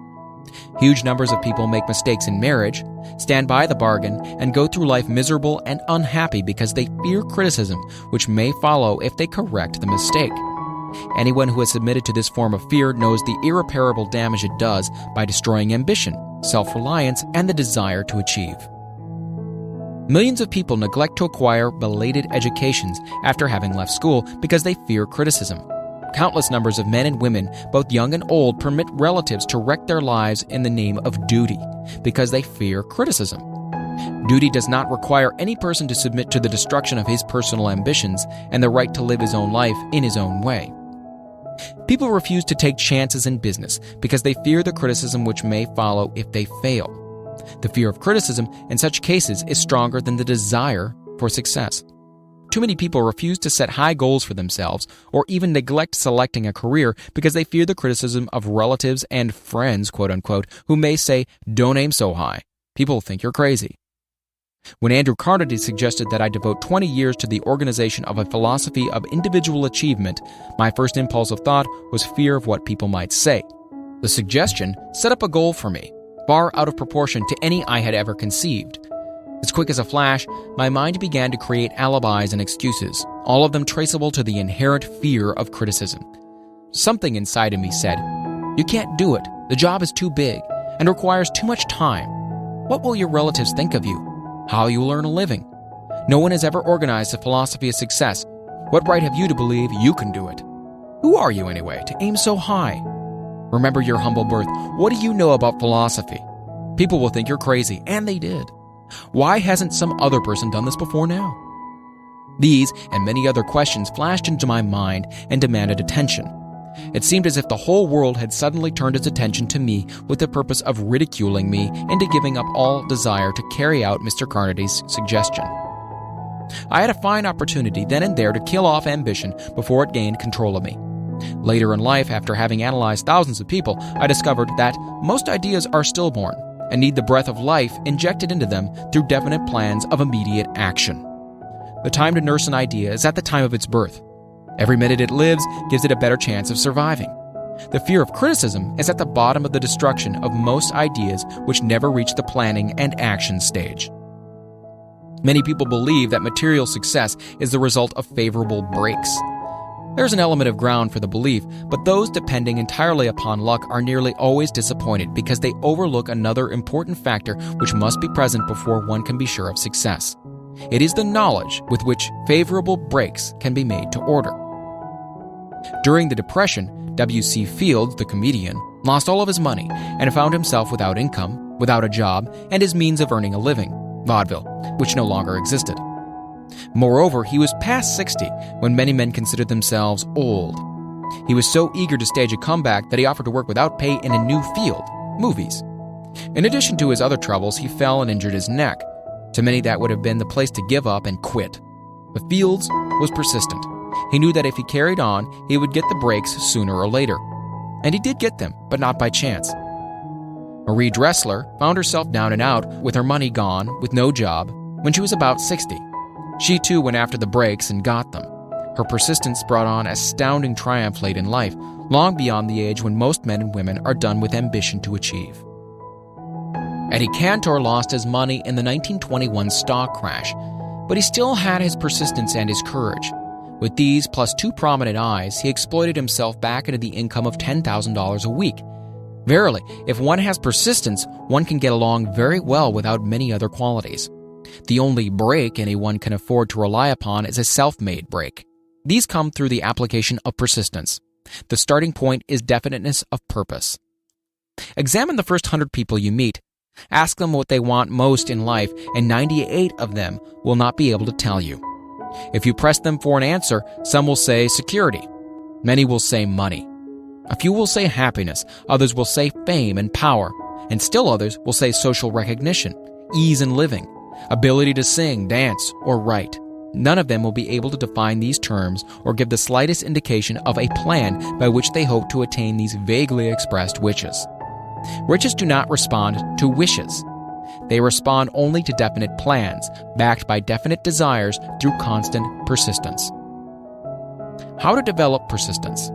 Huge numbers of people make mistakes in marriage, stand by the bargain, and go through life miserable and unhappy because they fear criticism, which may follow if they correct the mistake. Anyone who has submitted to this form of fear knows the irreparable damage it does by destroying ambition, self-reliance, and the desire to achieve. Millions of people neglect to acquire belated educations after having left school because they fear criticism. Countless numbers of men and women, both young and old, permit relatives to wreck their lives in the name of duty because they fear criticism. Duty does not require any person to submit to the destruction of his personal ambitions and the right to live his own life in his own way. People refuse to take chances in business because they fear the criticism which may follow if they fail. The fear of criticism in such cases is stronger than the desire for success. Too many people refuse to set high goals for themselves or even neglect selecting a career because they fear the criticism of relatives and friends, quote-unquote, who may say, "Don't aim so high. People think you're crazy." When Andrew Carnegie suggested that I devote 20 years to the organization of a philosophy of individual achievement, my first impulse of thought was fear of what people might say. The suggestion set up a goal for me, far out of proportion to any I had ever conceived. As quick as a flash, my mind began to create alibis and excuses, all of them traceable to the inherent fear of criticism. Something inside of me said, "You can't do it. The job is too big and requires too much time. What will your relatives think of you? How you will earn a living? No one has ever organized a philosophy of success. What right have you to believe you can do it? Who are you anyway to aim so high? Remember your humble birth. What do you know about philosophy? People will think you're crazy," and they did. Why hasn't some other person done this before now? These and many other questions flashed into my mind and demanded attention. It seemed as if the whole world had suddenly turned its attention to me with the purpose of ridiculing me into giving up all desire to carry out Mr. Carnegie's suggestion. I had a fine opportunity then and there to kill off ambition before it gained control of me. Later in life, after having analyzed thousands of people, I discovered that most ideas are stillborn and need the breath of life injected into them through definite plans of immediate action. The time to nurse an idea is at the time of its birth. Every minute it lives gives it a better chance of surviving. The fear of criticism is at the bottom of the destruction of most ideas which never reach the planning and action stage. Many people believe that material success is the result of favorable breaks. There's an element of ground for the belief, but those depending entirely upon luck are nearly always disappointed because they overlook another important factor which must be present before one can be sure of success. It is the knowledge with which favorable breaks can be made to order. During the Depression, W.C. Fields, the comedian, lost all of his money and found himself without income, without a job, and his means of earning a living, vaudeville, which no longer existed. Moreover, he was past 60 when many men considered themselves old. He was so eager to stage a comeback that he offered to work without pay in a new field, movies. In addition to his other troubles, he fell and injured his neck. To many, that would have been the place to give up and quit. But Fields was persistent. He knew that if he carried on, he would get the breaks sooner or later. And he did get them, but not by chance. Marie Dressler found herself down and out, with her money gone, with no job, when she was about 60. She too went after the breaks and got them. Her persistence brought on astounding triumph late in life, long beyond the age when most men and women are done with ambition to achieve. Eddie Cantor lost his money in the 1921 stock crash, but he still had his persistence and his courage. With these plus 2 prominent eyes, he exploited himself back into the income of $10,000 a week. Verily, if one has persistence, one can get along very well without many other qualities. The only break anyone can afford to rely upon is a self-made break. These come through the application of persistence. The starting point is definiteness of purpose. Examine the first 100 people you meet. Ask them what they want most in life, and 98 of them will not be able to tell you. If you press them for an answer, some will say security. Many will say money. A few will say happiness, others will say fame and power, and still others will say social recognition, ease in living, ability to sing, dance, or write. None of them will be able to define these terms or give the slightest indication of a plan by which they hope to attain these vaguely expressed wishes. Riches do not respond to wishes. They respond only to definite plans, backed by definite desires through constant persistence. How to develop persistence?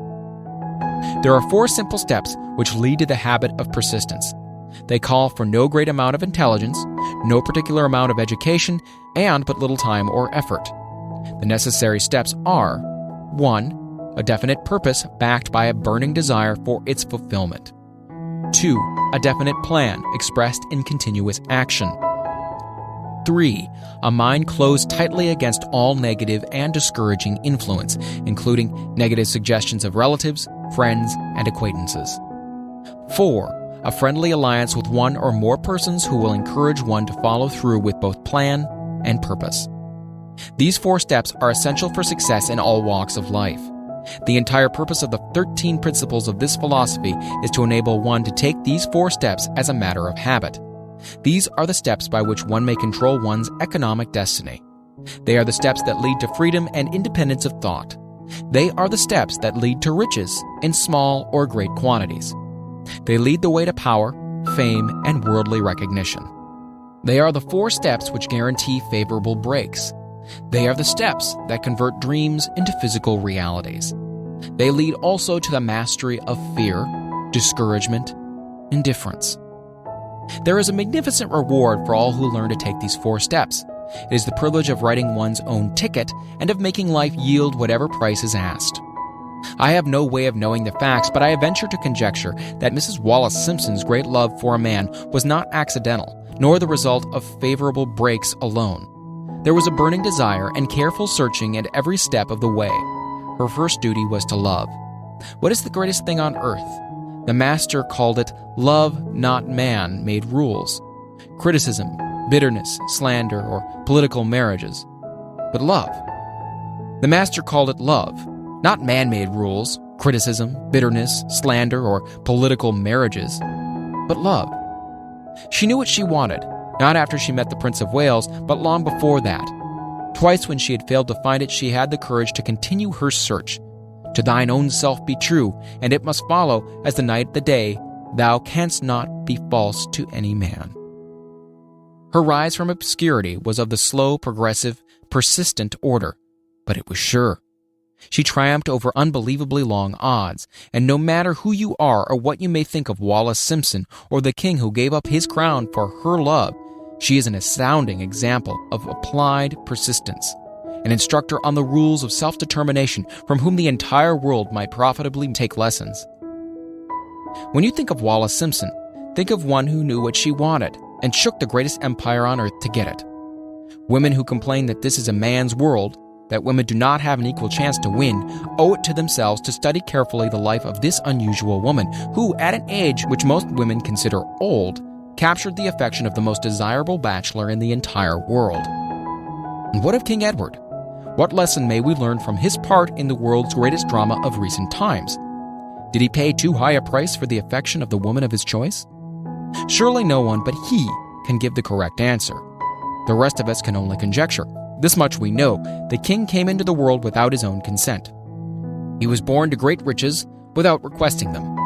There are 4 simple steps which lead to the habit of persistence. They call for no great amount of intelligence, no particular amount of education, and but little time or effort. The necessary steps are: 1. A definite purpose backed by a burning desire for its fulfillment. 2. A definite plan expressed in continuous action. 3. A mind closed tightly against all negative and discouraging influence, including negative suggestions of relatives, friends, and acquaintances. 4. A friendly alliance with one or more persons who will encourage one to follow through with both plan and purpose. These 4 steps are essential for success in all walks of life. The entire purpose of the 13 principles of this philosophy is to enable one to take these 4 steps as a matter of habit. These are the steps by which one may control one's economic destiny. They are the steps that lead to freedom and independence of thought. They are the steps that lead to riches in small or great quantities. They lead the way to power, fame, and worldly recognition. They are the 4 steps which guarantee favorable breaks. They are the steps that convert dreams into physical realities. They lead also to the mastery of fear, discouragement, indifference. There is a magnificent reward for all who learn to take these 4 steps. It is the privilege of writing one's own ticket and of making life yield whatever price is asked. I have no way of knowing the facts, but I venture to conjecture that Mrs. Wallace Simpson's great love for a man was not accidental, nor the result of favorable breaks alone. There was a burning desire and careful searching at every step of the way. Her first duty was to love. What is the greatest thing on earth? The master called it love, not man, made rules. Criticism, bitterness, slander, or political marriages. But love. The master called it love, not man-made rules, criticism, bitterness, slander, or political marriages, but love. She knew what she wanted, not after she met the Prince of Wales, but long before that. Twice when she had failed to find it, she had the courage to continue her search. To thine own self be true, and it must follow, as the night the day, thou canst not be false to any man. Her rise from obscurity was of the slow, progressive, persistent order, but it was sure. She triumphed over unbelievably long odds, and no matter who you are or what you may think of Wallace Simpson or the king who gave up his crown for her love, she is an astounding example of applied persistence, an instructor on the rules of self-determination from whom the entire world might profitably take lessons. When you think of Wallace Simpson, think of one who knew what she wanted and shook the greatest empire on earth to get it. Women who complain that this is a man's world, that women do not have an equal chance to win, owe it to themselves to study carefully the life of this unusual woman who, at an age which most women consider old, captured the affection of the most desirable bachelor in the entire world. And what of King Edward? What lesson may we learn from his part in the world's greatest drama of recent times? Did he pay too high a price for the affection of the woman of his choice? Surely no one but he can give the correct answer. The rest of us can only conjecture. This much we know: the king came into the world without his own consent. He was born to great riches without requesting them.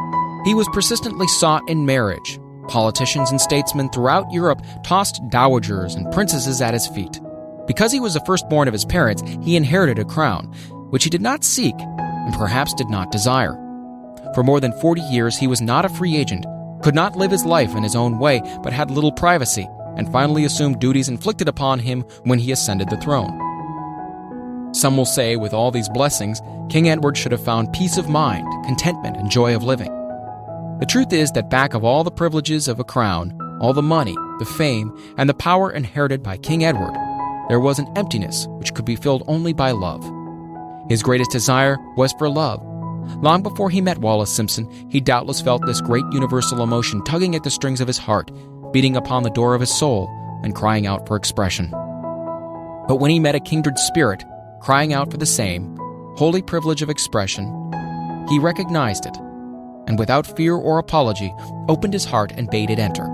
He was persistently sought in marriage, Politicians and statesmen throughout Europe tossed dowagers and princesses at his feet. Because he was the firstborn of his parents, he inherited a crown, which he did not seek and perhaps did not desire. For more than 40 years, he was not a free agent, could not live his life in his own way, but had little privacy, and finally assumed duties inflicted upon him when he ascended the throne. Some will say, with all these blessings, King Edward should have found peace of mind, contentment, and joy of living. The truth is that back of all the privileges of a crown, all the money, the fame, and the power inherited by King Edward, there was an emptiness which could be filled only by love. His greatest desire was for love. Long before he met Wallace Simpson, he doubtless felt this great universal emotion tugging at the strings of his heart, beating upon the door of his soul, and crying out for expression. But when he met a kindred spirit, crying out for the same holy privilege of expression, he recognized it, and without fear or apology, opened his heart and bade it enter.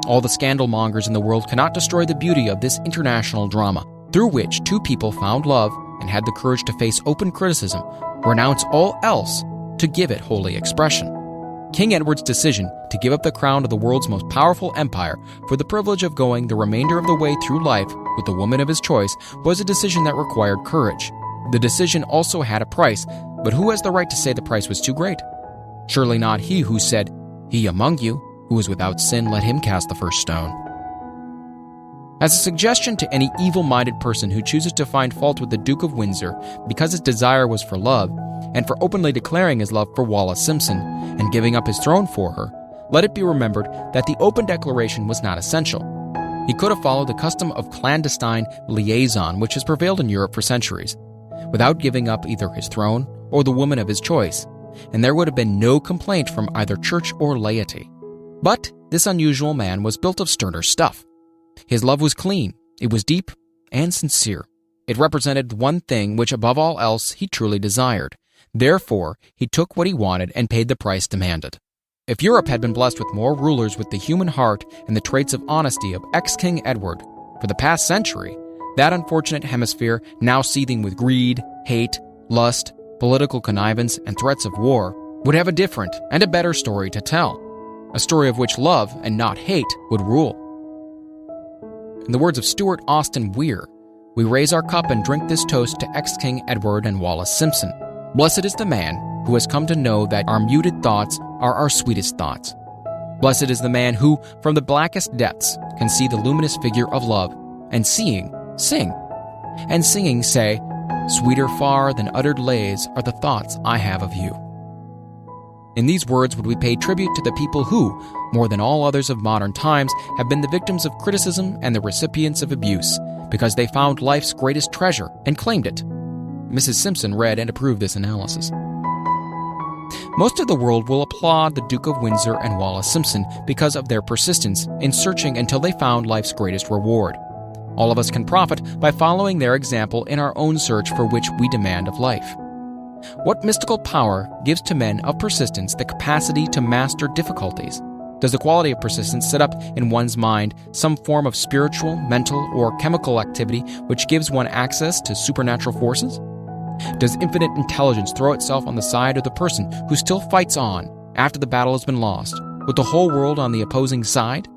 All the scandal mongers in the world cannot destroy the beauty of this international drama, through which two people found love and had the courage to face open criticism, renounce all else, to give it holy expression. King Edward's decision to give up the crown of the world's most powerful empire for the privilege of going the remainder of the way through life with the woman of his choice was a decision that required courage. The decision also had a price, but who has the right to say the price was too great? Surely not he who said, "He among you who is without sin, let him cast the first stone." As a suggestion to any evil-minded person who chooses to find fault with the Duke of Windsor because his desire was for love, and for openly declaring his love for Wallace Simpson and giving up his throne for her, let it be remembered that the open declaration was not essential. He could have followed the custom of clandestine liaison which has prevailed in Europe for centuries, without giving up either his throne or the woman of his choice, and there would have been no complaint from either church or laity. But this unusual man was built of sterner stuff. His love was clean, it was deep and sincere. It represented one thing which above all else he truly desired. Therefore, he took what he wanted and paid the price demanded. If Europe had been blessed with more rulers with the human heart and the traits of honesty of ex-King Edward for the past century, that unfortunate hemisphere, now seething with greed, hate, lust, political connivance, and threats of war, would have a different and a better story to tell. A story of which love, and not hate, would rule. In the words of Stuart Austin Weir, we raise our cup and drink this toast to ex-King Edward and Wallace Simpson. Blessed is the man who has come to know that our muted thoughts are our sweetest thoughts. Blessed is the man who, from the blackest depths, can see the luminous figure of love, and seeing, sing, and singing say, "Sweeter far than uttered lays are the thoughts I have of you." In these words would we pay tribute to the people who, more than all others of modern times, have been the victims of criticism and the recipients of abuse, because they found life's greatest treasure and claimed it. Mrs. Simpson read and approved this analysis. Most of the world will applaud the Duke of Windsor and Wallace Simpson because of their persistence in searching until they found life's greatest reward. All of us can profit by following their example in our own search for which we demand of life. What mystical power gives to men of persistence the capacity to master difficulties? Does the quality of persistence set up in one's mind some form of spiritual, mental, or chemical activity which gives one access to supernatural forces? Does infinite intelligence throw itself on the side of the person who still fights on after the battle has been lost, with the whole world on the opposing side?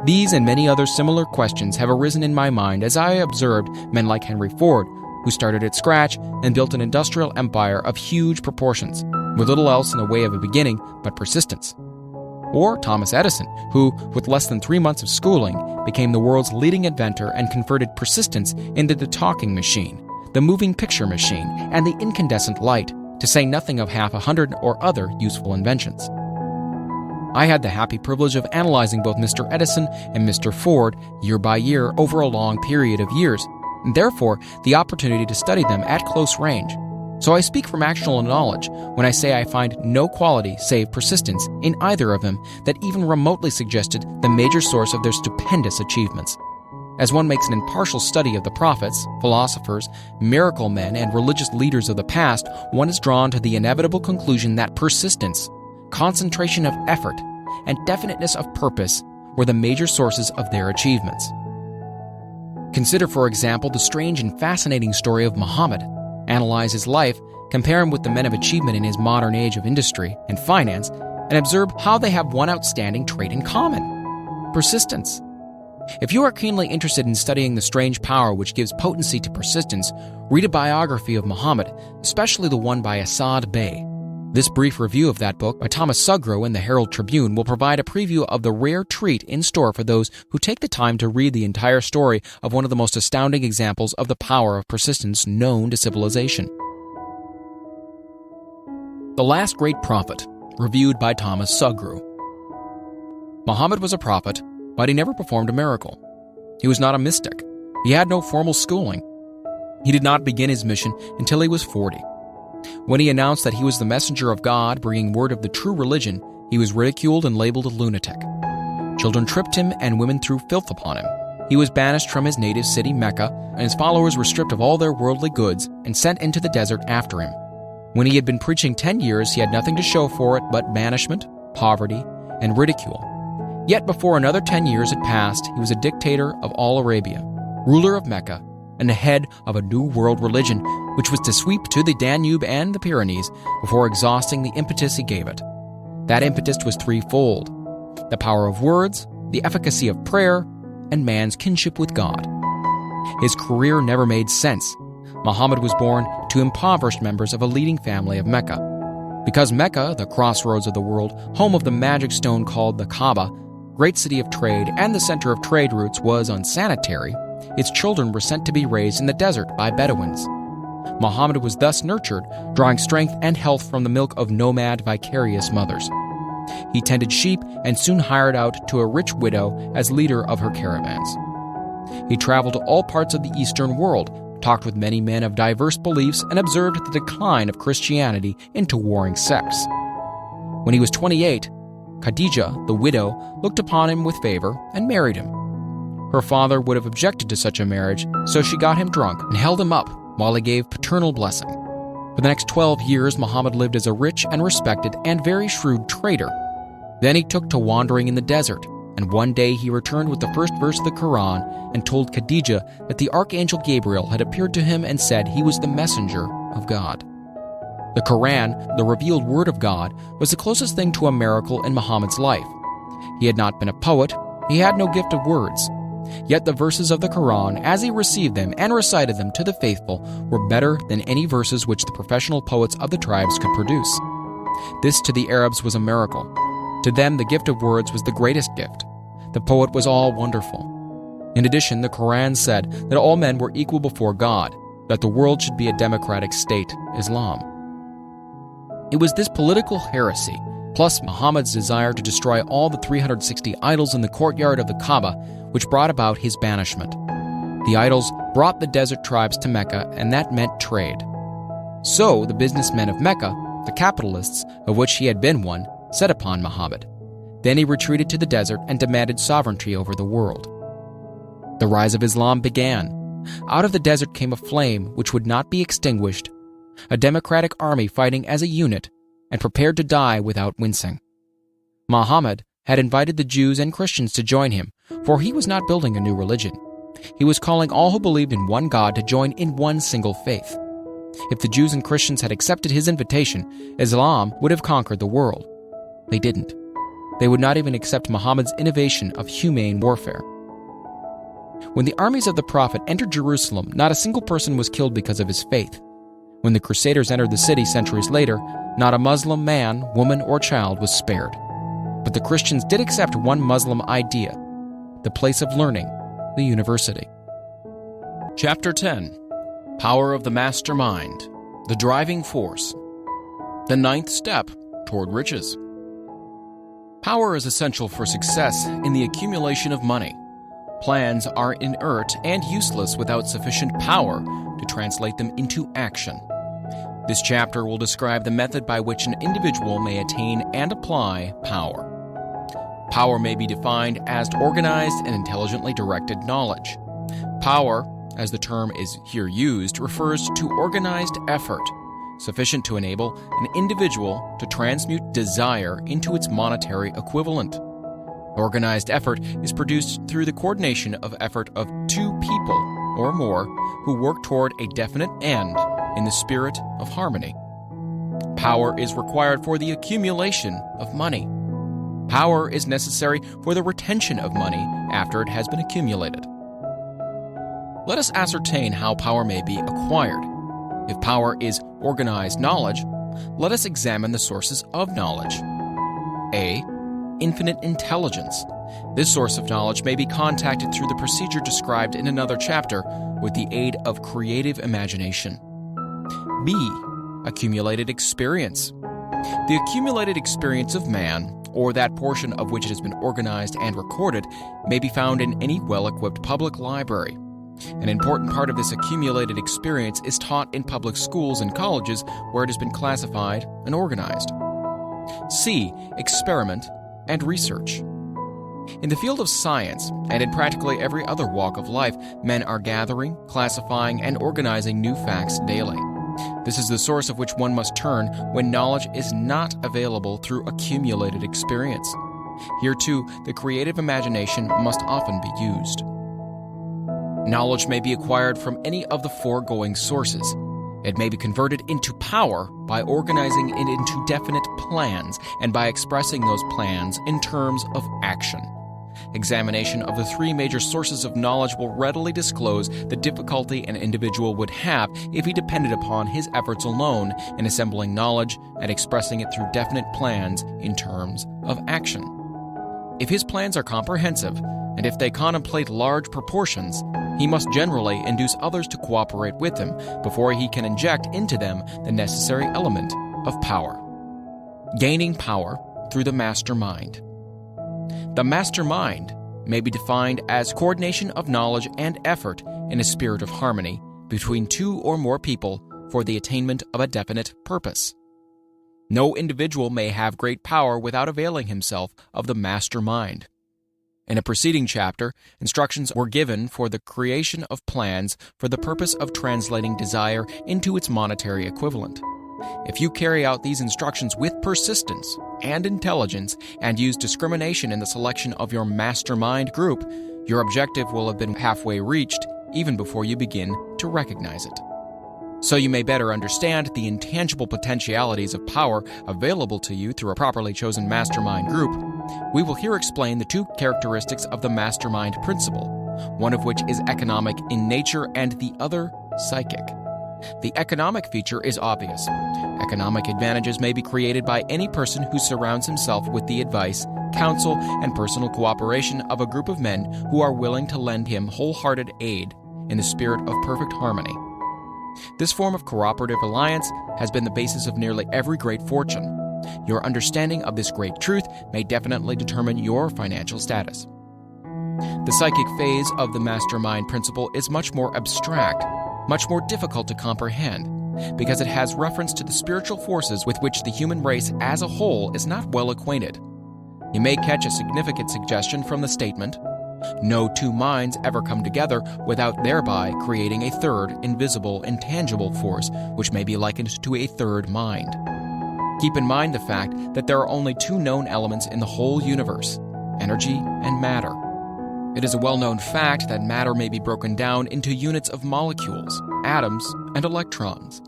These and many other similar questions have arisen in my mind as I observed men like Henry Ford, who started at scratch and built an industrial empire of huge proportions, with little else in the way of a beginning but persistence. Or Thomas Edison, who, with less than 3 months of schooling, became the world's leading inventor and converted persistence into the talking machine, the moving picture machine, and the incandescent light, to say nothing of 100 or other useful inventions. I had the happy privilege of analyzing both Mr. Edison and Mr. Ford year by year over a long period of years, and therefore the opportunity to study them at close range. So I speak from actual knowledge when I say I find no quality save persistence in either of them that even remotely suggested the major source of their stupendous achievements. As one makes an impartial study of the prophets, philosophers, miracle men, and religious leaders of the past, one is drawn to the inevitable conclusion that persistence, concentration of effort, and definiteness of purpose were the major sources of their achievements. Consider, for example, the strange and fascinating story of Muhammad. Analyze his life, compare him with the men of achievement in his modern age of industry and finance, and observe how they have one outstanding trait in common: persistence. If you are keenly interested in studying the strange power which gives potency to persistence, read a biography of Muhammad, especially the one by Asad Bey. This brief review of that book by Thomas Sugro in the Herald Tribune will provide a preview of the rare treat in store for those who take the time to read the entire story of one of the most astounding examples of the power of persistence known to civilization. The Last Great Prophet, reviewed by Thomas Sugro. Muhammad was a prophet, but he never performed a miracle. He was not a mystic. He had no formal schooling. He did not begin his mission until he was 40. When he announced that he was the messenger of God bringing word of the true religion, he was ridiculed and labeled a lunatic. Children tripped him and women threw filth upon him. He was banished from his native city, Mecca, and his followers were stripped of all their worldly goods and sent into the desert after him. When he had been preaching 10 years, he had nothing to show for it but banishment, poverty, and ridicule. Yet before another 10 years had passed, he was a dictator of all Arabia, ruler of Mecca, and the head of a new world religion which was to sweep to the Danube and the Pyrenees before exhausting the impetus he gave it. That impetus was threefold: the power of words, the efficacy of prayer, and man's kinship with God. His career never made sense. Muhammad was born to impoverished members of a leading family of Mecca. Because Mecca, the crossroads of the world, home of the magic stone called the Kaaba, great city of trade and the center of trade routes, was unsanitary, its children were sent to be raised in the desert by Bedouins. Muhammad was thus nurtured, drawing strength and health from the milk of nomad, vicarious mothers. He tended sheep and soon hired out to a rich widow as leader of her caravans. He traveled to all parts of the Eastern world, talked with many men of diverse beliefs, and observed the decline of Christianity into warring sects. When he was 28, Khadijah, the widow, looked upon him with favor and married him. Her father would have objected to such a marriage, so she got him drunk and held him up while he gave paternal blessing. For the next 12 years, Muhammad lived as a rich and respected and very shrewd trader. Then he took to wandering in the desert, and one day he returned with the first verse of the Quran and told Khadijah that the archangel Gabriel had appeared to him and said he was the messenger of God. The Quran, the revealed word of God, was the closest thing to a miracle in Muhammad's life. He had not been a poet, he had no gift of words. Yet the verses of the Quran, as he received them and recited them to the faithful, were better than any verses which the professional poets of the tribes could produce. This to the Arabs was a miracle. To them, the gift of words was the greatest gift. The poet was all wonderful. In addition, the Quran said that all men were equal before God, that the world should be a democratic state, Islam. It was this political heresy, plus Muhammad's desire to destroy all the 360 idols in the courtyard of the Kaaba, which brought about his banishment. The idols brought the desert tribes to Mecca, and that meant trade. So the businessmen of Mecca, the capitalists, of which he had been one, set upon Muhammad. Then he retreated to the desert and demanded sovereignty over the world. The rise of Islam began. Out of the desert came a flame which would not be extinguished, a democratic army fighting as a unit and prepared to die without wincing. Muhammad had invited the Jews and Christians to join him, for he was not building a new religion. He was calling all who believed in one God to join in one single faith. If the Jews and Christians had accepted his invitation, Islam would have conquered the world. They didn't. They would not even accept Muhammad's innovation of humane warfare. When the armies of the Prophet entered Jerusalem, not a single person was killed because of his faith. When the Crusaders entered the city centuries later, not a Muslim man, woman, or child was spared. But the Christians did accept one Muslim idea: the place of learning, the university. Chapter 10. Power of the Mastermind, the Driving Force. The 9th Step Toward Riches. Power is essential for success in the accumulation of money. Plans are inert and useless without sufficient power to translate them into action. This chapter will describe the method by which an individual may attain and apply power. Power may be defined as organized and intelligently directed knowledge. Power, as the term is here used, refers to organized effort, sufficient to enable an individual to transmute desire into its monetary equivalent. Organized effort is produced through the coordination of effort of two people or more who work toward a definite end in the spirit of harmony. Power is required for the accumulation of money. Power is necessary for the retention of money after it has been accumulated. Let us ascertain how power may be acquired. If power is organized knowledge, let us examine the sources of knowledge. A. Infinite intelligence. This source of knowledge may be contacted through the procedure described in another chapter with the aid of creative imagination. B. Accumulated experience. The accumulated experience of man, or that portion of which it has been organized and recorded, may be found in any well-equipped public library. An important part of this accumulated experience is taught in public schools and colleges where it has been classified and organized. C. Experiment and research. In the field of science, and in practically every other walk of life, men are gathering, classifying, and organizing new facts daily. This is the source of which one must turn when knowledge is not available through accumulated experience. Here, too, the creative imagination must often be used. Knowledge may be acquired from any of the foregoing sources. It may be converted into power by organizing it into definite plans and by expressing those plans in terms of action. Examination of the three major sources of knowledge will readily disclose the difficulty an individual would have if he depended upon his efforts alone in assembling knowledge and expressing it through definite plans in terms of action. If his plans are comprehensive, and if they contemplate large proportions, he must generally induce others to cooperate with him before he can inject into them the necessary element of power. Gaining power through the master mind. The master mind may be defined as coordination of knowledge and effort in a spirit of harmony between two or more people for the attainment of a definite purpose. No individual may have great power without availing himself of the master mind. In a preceding chapter, instructions were given for the creation of plans for the purpose of translating desire into its monetary equivalent. If you carry out these instructions with persistence and intelligence and use discrimination in the selection of your mastermind group, your objective will have been halfway reached even before you begin to recognize it. So you may better understand the intangible potentialities of power available to you through a properly chosen mastermind group, we will here explain the two characteristics of the mastermind principle, one of which is economic in nature and the other psychic. The economic feature is obvious. Economic advantages may be created by any person who surrounds himself with the advice, counsel, and personal cooperation of a group of men who are willing to lend him wholehearted aid in the spirit of perfect harmony. This form of cooperative alliance has been the basis of nearly every great fortune. Your understanding of this great truth may definitely determine your financial status. The psychic phase of the mastermind principle is much more abstract, much more difficult to comprehend, because it has reference to the spiritual forces with which the human race as a whole is not well acquainted. You may catch a significant suggestion from the statement, "No two minds ever come together without thereby creating a third, invisible, intangible force which may be likened to a third mind." Keep in mind the fact that there are only two known elements in the whole universe, energy and matter. It is a well-known fact that matter may be broken down into units of molecules, atoms, and electrons.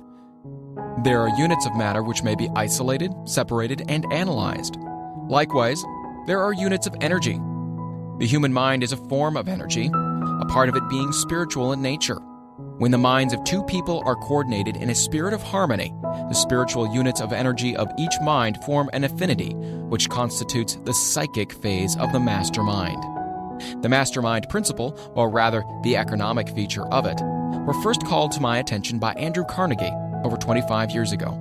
There are units of matter which may be isolated, separated, and analyzed. Likewise, there are units of energy. The human mind is a form of energy, a part of it being spiritual in nature. When the minds of two people are coordinated in a spirit of harmony, the spiritual units of energy of each mind form an affinity, which constitutes the psychic phase of the mastermind. The mastermind principle, or rather the economic feature of it, were first called to my attention by Andrew Carnegie over 25 years ago.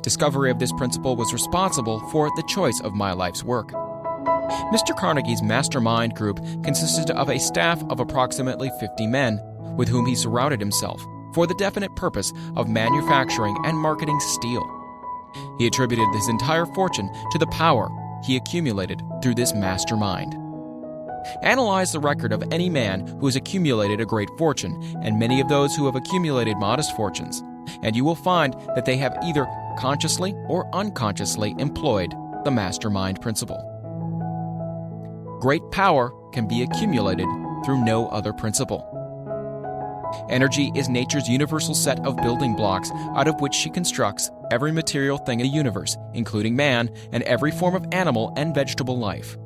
Discovery of this principle was responsible for the choice of my life's work. Mr. Carnegie's mastermind group consisted of a staff of approximately 50 men, with whom he surrounded himself for the definite purpose of manufacturing and marketing steel. He attributed his entire fortune to the power he accumulated through this mastermind. Analyze the record of any man who has accumulated a great fortune and many of those who have accumulated modest fortunes, and you will find that they have either consciously or unconsciously employed the mastermind principle. Great power can be accumulated through no other principle. Energy is nature's universal set of building blocks out of which she constructs every material thing in the universe, including man and every form of animal and vegetable life.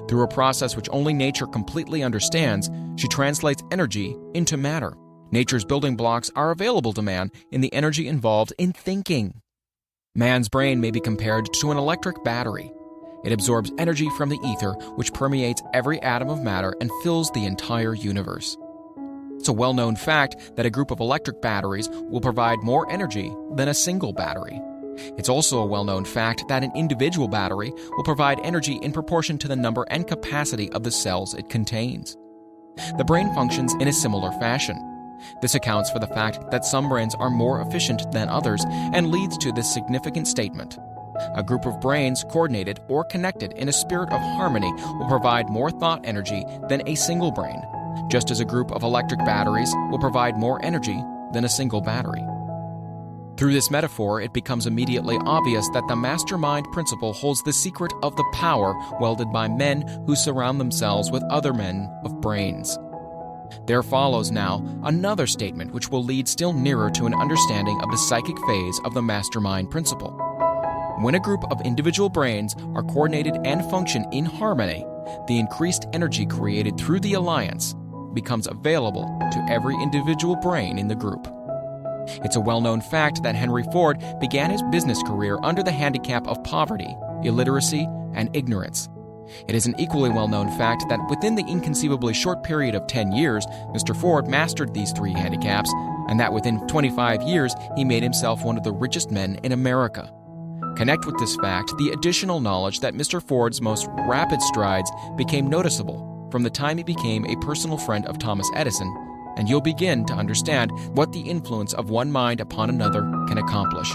Through a process which only nature completely understands, she translates energy into matter. Nature's building blocks are available to man in the energy involved in thinking. Man's brain may be compared to an electric battery. It absorbs energy from the ether, which permeates every atom of matter and fills the entire universe. It's a well-known fact that a group of electric batteries will provide more energy than a single battery. It's also a well-known fact that an individual battery will provide energy in proportion to the number and capacity of the cells it contains. The brain functions in a similar fashion. This accounts for the fact that some brains are more efficient than others and leads to this significant statement. A group of brains coordinated or connected in a spirit of harmony will provide more thought energy than a single brain, just as a group of electric batteries will provide more energy than a single battery. Through this metaphor, it becomes immediately obvious that the mastermind principle holds the secret of the power wielded by men who surround themselves with other men of brains. There follows now another statement which will lead still nearer to an understanding of the psychic phase of the mastermind principle. When a group of individual brains are coordinated and function in harmony, the increased energy created through the alliance becomes available to every individual brain in the group. It's a well-known fact that Henry Ford began his business career under the handicap of poverty, illiteracy, and ignorance. It is an equally well-known fact that within the inconceivably short period of 10 years, Mr. Ford mastered these three handicaps, and that within 25 years he made himself one of the richest men in America. Connect with this fact the additional knowledge that Mr. Ford's most rapid strides became noticeable from the time he became a personal friend of Thomas Edison, and you'll begin to understand what the influence of one mind upon another can accomplish.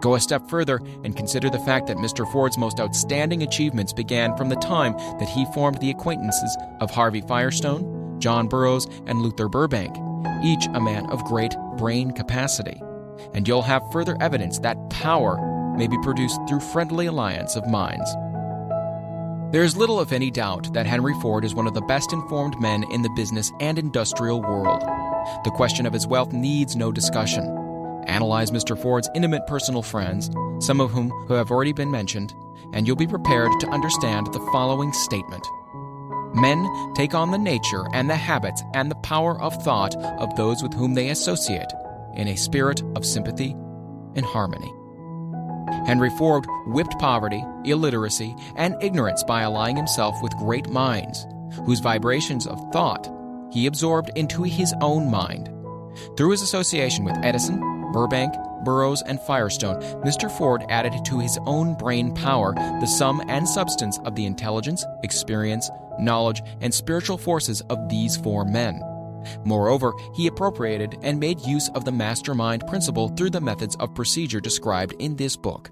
Go a step further and consider the fact that Mr. Ford's most outstanding achievements began from the time that he formed the acquaintances of Harvey Firestone, John Burroughs, and Luther Burbank, each a man of great brain capacity. And you'll have further evidence that power may be produced through friendly alliance of minds. There is little, if any, doubt that Henry Ford is one of the best-informed men in the business and industrial world. The question of his wealth needs no discussion. Analyze Mr. Ford's intimate personal friends, some of whom have already been mentioned, and you'll be prepared to understand the following statement. Men take on the nature and the habits and the power of thought of those with whom they associate, in a spirit of sympathy and harmony. Henry Ford whipped poverty, illiteracy, and ignorance by allying himself with great minds, whose vibrations of thought he absorbed into his own mind. Through his association with Edison, Burbank, Burroughs, and Firestone, Mr. Ford added to his own brain power the sum and substance of the intelligence, experience, knowledge, and spiritual forces of these four men. Moreover, he appropriated and made use of the mastermind principle through the methods of procedure described in this book.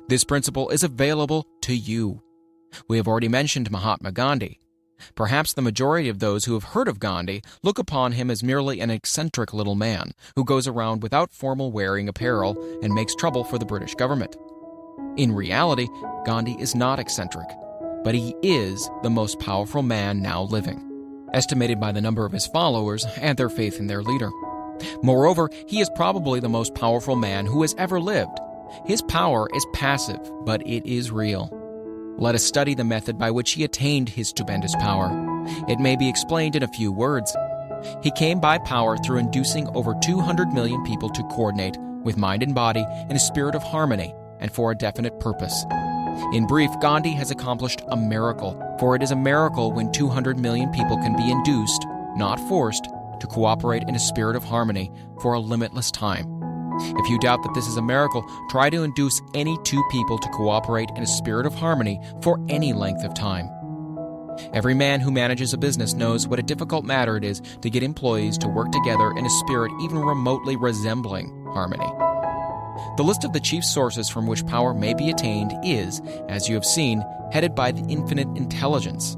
This principle is available to you. We have already mentioned Mahatma Gandhi. Perhaps the majority of those who have heard of Gandhi look upon him as merely an eccentric little man who goes around without formal wearing apparel and makes trouble for the British government. In reality, Gandhi is not eccentric, but he is the most powerful man now living, estimated by the number of his followers and their faith in their leader. Moreover, he is probably the most powerful man who has ever lived. His power is passive, but it is real. Let us study the method by which he attained his stupendous power. It may be explained in a few words. He came by power through inducing over 200 million people to coordinate, with mind and body, in a spirit of harmony and for a definite purpose. In brief, Gandhi has accomplished a miracle, for it is a miracle when 200 million people can be induced, not forced, to cooperate in a spirit of harmony for a limitless time. If you doubt that this is a miracle, try to induce any two people to cooperate in a spirit of harmony for any length of time. Every man who manages a business knows what a difficult matter it is to get employees to work together in a spirit even remotely resembling harmony. The list of the chief sources from which power may be attained is, as you have seen, headed by the infinite intelligence.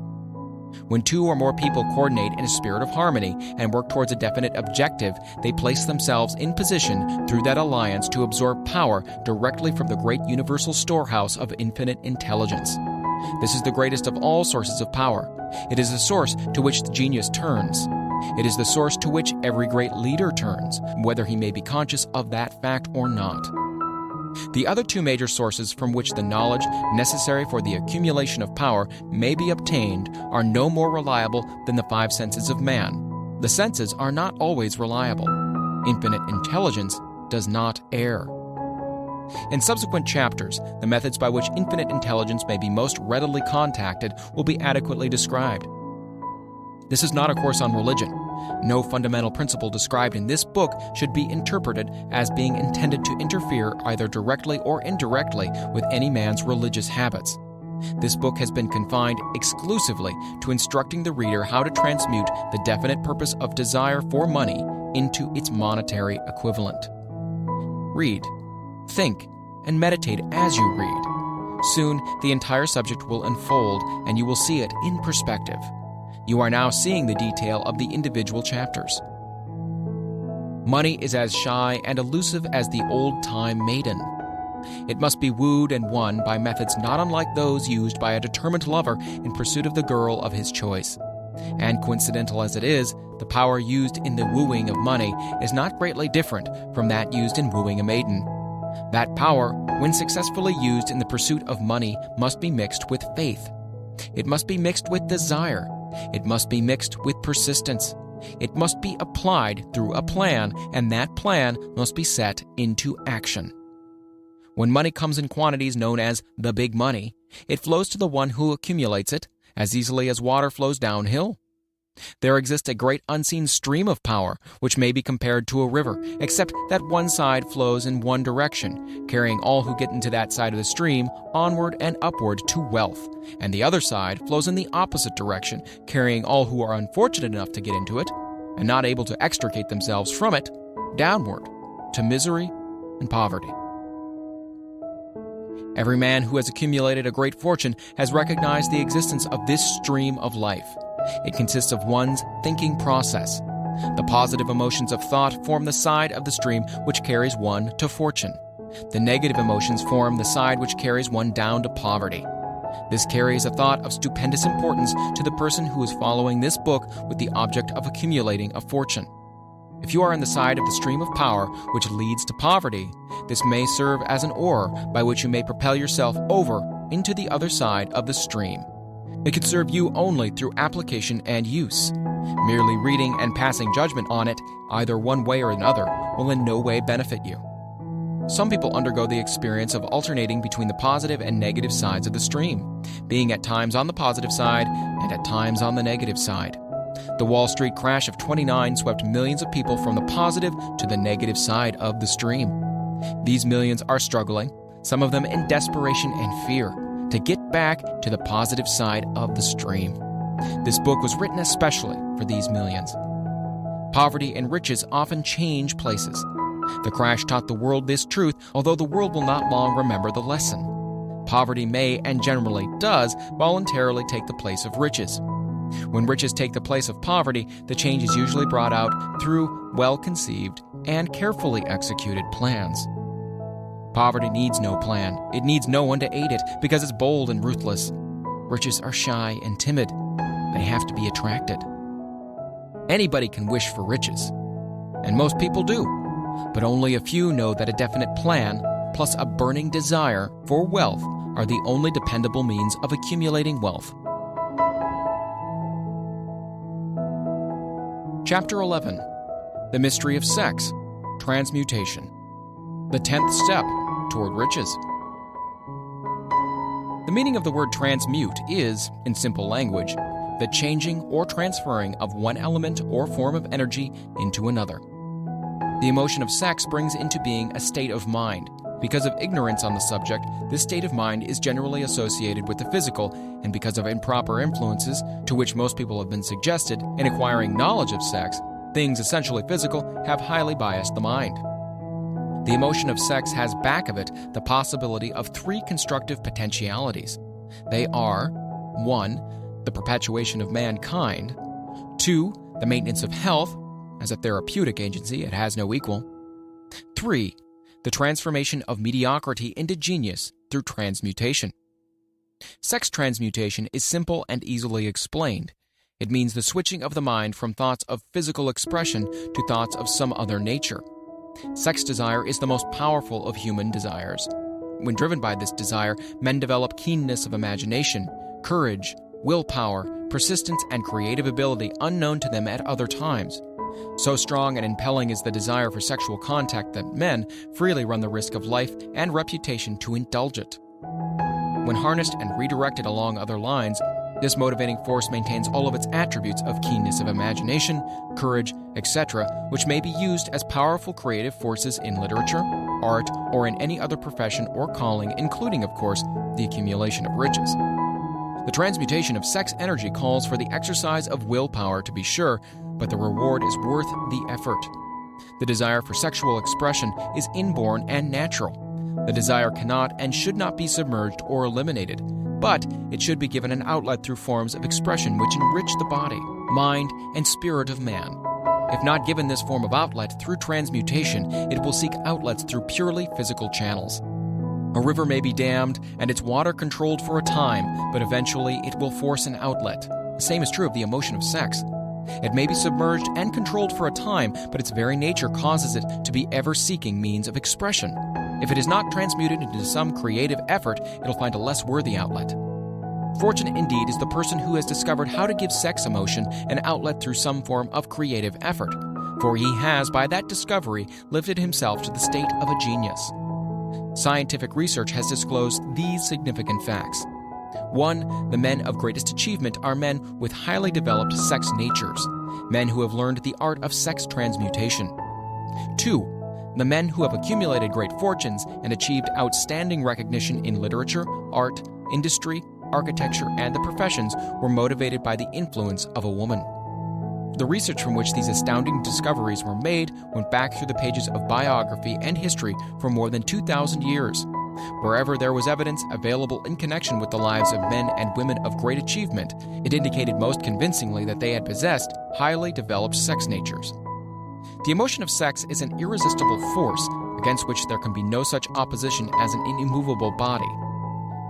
When two or more people coordinate in a spirit of harmony and work towards a definite objective, they place themselves in position through that alliance to absorb power directly from the great universal storehouse of infinite intelligence. This is the greatest of all sources of power. It is the source to which the genius turns. It is the source to which every great leader turns, whether he may be conscious of that fact or not. The other two major sources from which the knowledge necessary for the accumulation of power may be obtained are no more reliable than the five senses of man. The senses are not always reliable. Infinite intelligence does not err. In subsequent chapters, the methods by which infinite intelligence may be most readily contacted will be adequately described. This is not a course on religion. No fundamental principle described in this book should be interpreted as being intended to interfere either directly or indirectly with any man's religious habits. This book has been confined exclusively to instructing the reader how to transmute the definite purpose of desire for money into its monetary equivalent. Read, think, and meditate as you read. Soon, the entire subject will unfold, and you will see it in perspective. You are now seeing the detail of the individual chapters. Money is as shy and elusive as the old-time maiden. It must be wooed and won by methods not unlike those used by a determined lover in pursuit of the girl of his choice. And coincidental as it is, the power used in the wooing of money is not greatly different from that used in wooing a maiden. That power, when successfully used in the pursuit of money, must be mixed with faith. It must be mixed with desire. It must be mixed with persistence. It must be applied through a plan, and that plan must be set into action. When money comes in quantities known as the big money, it flows to the one who accumulates it as easily as water flows downhill. There exists a great unseen stream of power, which may be compared to a river, except that one side flows in one direction, carrying all who get into that side of the stream onward and upward to wealth, and the other side flows in the opposite direction, carrying all who are unfortunate enough to get into it, and not able to extricate themselves from it, downward, to misery and poverty. Every man who has accumulated a great fortune has recognized the existence of this stream of life. It consists of one's thinking process. The positive emotions of thought form the side of the stream which carries one to fortune. The negative emotions form the side which carries one down to poverty. This carries a thought of stupendous importance to the person who is following this book with the object of accumulating a fortune. If you are on the side of the stream of power which leads to poverty, this may serve as an oar by which you may propel yourself over into the other side of the stream. It could serve you only through application and use. Merely reading and passing judgment on it, either one way or another, will in no way benefit you. Some people undergo the experience of alternating between the positive and negative sides of the stream, being at times on the positive side and at times on the negative side. The Wall Street crash of '29 swept millions of people from the positive to the negative side of the stream. These millions are struggling, some of them in desperation and fear, to get back to the positive side of the stream. This book was written especially for these millions. Poverty and riches often change places. The crash taught the world this truth, although the world will not long remember the lesson. Poverty may, and generally does, voluntarily take the place of riches. When riches take the place of poverty, the change is usually brought out through well-conceived and carefully executed plans. Poverty needs no plan. It needs no one to aid it because it's bold and ruthless. Riches are shy and timid. They have to be attracted. Anybody can wish for riches, and most people do, but only a few know that a definite plan plus a burning desire for wealth are the only dependable means of accumulating wealth. Chapter 11. The Mystery of Sex, Transmutation. The 10th step toward riches. The meaning of the word transmute is, in simple language, the changing or transferring of one element or form of energy into another. The emotion of sex brings into being a state of mind. Because of ignorance on the subject, this state of mind is generally associated with the physical, and because of improper influences to which most people have been suggested in acquiring knowledge of sex, things essentially physical have highly biased the mind. The emotion of sex has back of it the possibility of three constructive potentialities. They are 1. The perpetuation of mankind. 2. The maintenance of health. As a therapeutic agency, it has no equal. 3. The transformation of mediocrity into genius through transmutation. Sex transmutation is simple and easily explained. It means the switching of the mind from thoughts of physical expression to thoughts of some other nature. Sex desire is the most powerful of human desires. When driven by this desire, men develop keenness of imagination, courage, willpower, persistence, and creative ability unknown to them at other times. So strong and impelling is the desire for sexual contact that men freely run the risk of life and reputation to indulge it. When harnessed and redirected along other lines, this motivating force maintains all of its attributes of keenness of imagination, courage, etc., which may be used as powerful creative forces in literature, art, or in any other profession or calling, including, of course, the accumulation of riches. The transmutation of sex energy calls for the exercise of willpower, to be sure, but the reward is worth the effort. The desire for sexual expression is inborn and natural. The desire cannot and should not be submerged or eliminated, but it should be given an outlet through forms of expression which enrich the body, mind, and spirit of man. If not given this form of outlet through transmutation, it will seek outlets through purely physical channels. A river may be dammed and its water controlled for a time, but eventually it will force an outlet. The same is true of the emotion of sex. It may be submerged and controlled for a time, but its very nature causes it to be ever-seeking means of expression. If it is not transmuted into some creative effort, it'll find a less worthy outlet. Fortunate indeed is the person who has discovered how to give sex emotion an outlet through some form of creative effort, for he has, by that discovery, lifted himself to the state of a genius. Scientific research has disclosed these significant facts. 1. The men of greatest achievement are men with highly developed sex natures, men who have learned the art of sex transmutation. 2. The men who have accumulated great fortunes and achieved outstanding recognition in literature, art, industry, architecture, and the professions were motivated by the influence of a woman. The research from which these astounding discoveries were made went back through the pages of biography and history for more than 2,000 years. Wherever there was evidence available in connection with the lives of men and women of great achievement, it indicated most convincingly that they had possessed highly developed sex natures. The emotion of sex is an irresistible force against which there can be no such opposition as an immovable body.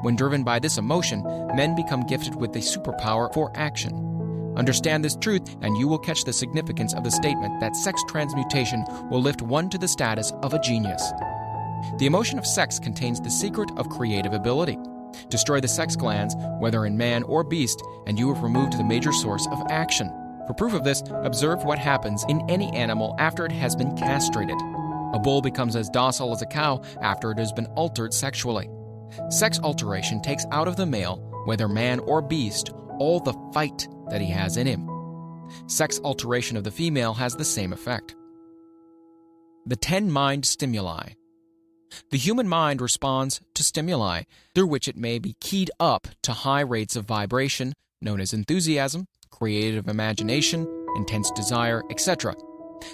When driven by this emotion, men become gifted with the superpower for action. Understand this truth, and you will catch the significance of the statement that sex transmutation will lift one to the status of a genius. The emotion of sex contains the secret of creative ability. Destroy the sex glands, whether in man or beast, and you have removed the major source of action. For proof of this, observe what happens in any animal after it has been castrated. A bull becomes as docile as a cow after it has been altered sexually. Sex alteration takes out of the male, whether man or beast, all the fight that he has in him. Sex alteration of the female has the same effect. The 10 mind stimuli. The human mind responds to stimuli through which it may be keyed up to high rates of vibration, known as enthusiasm, creative imagination, intense desire, etc.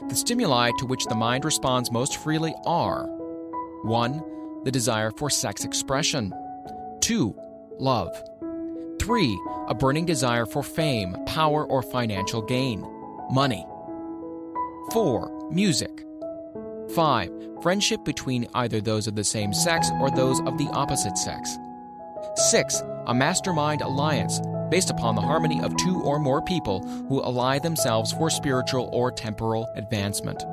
The stimuli to which the mind responds most freely are: 1. The desire for sex expression. 2. Love. 3. A burning desire for fame, power, or financial gain. Money. 4. Music. 5. Friendship between either those of the same sex or those of the opposite sex. 6. A mastermind alliance based upon the harmony of 2 or more people who ally themselves for spiritual or temporal advancement.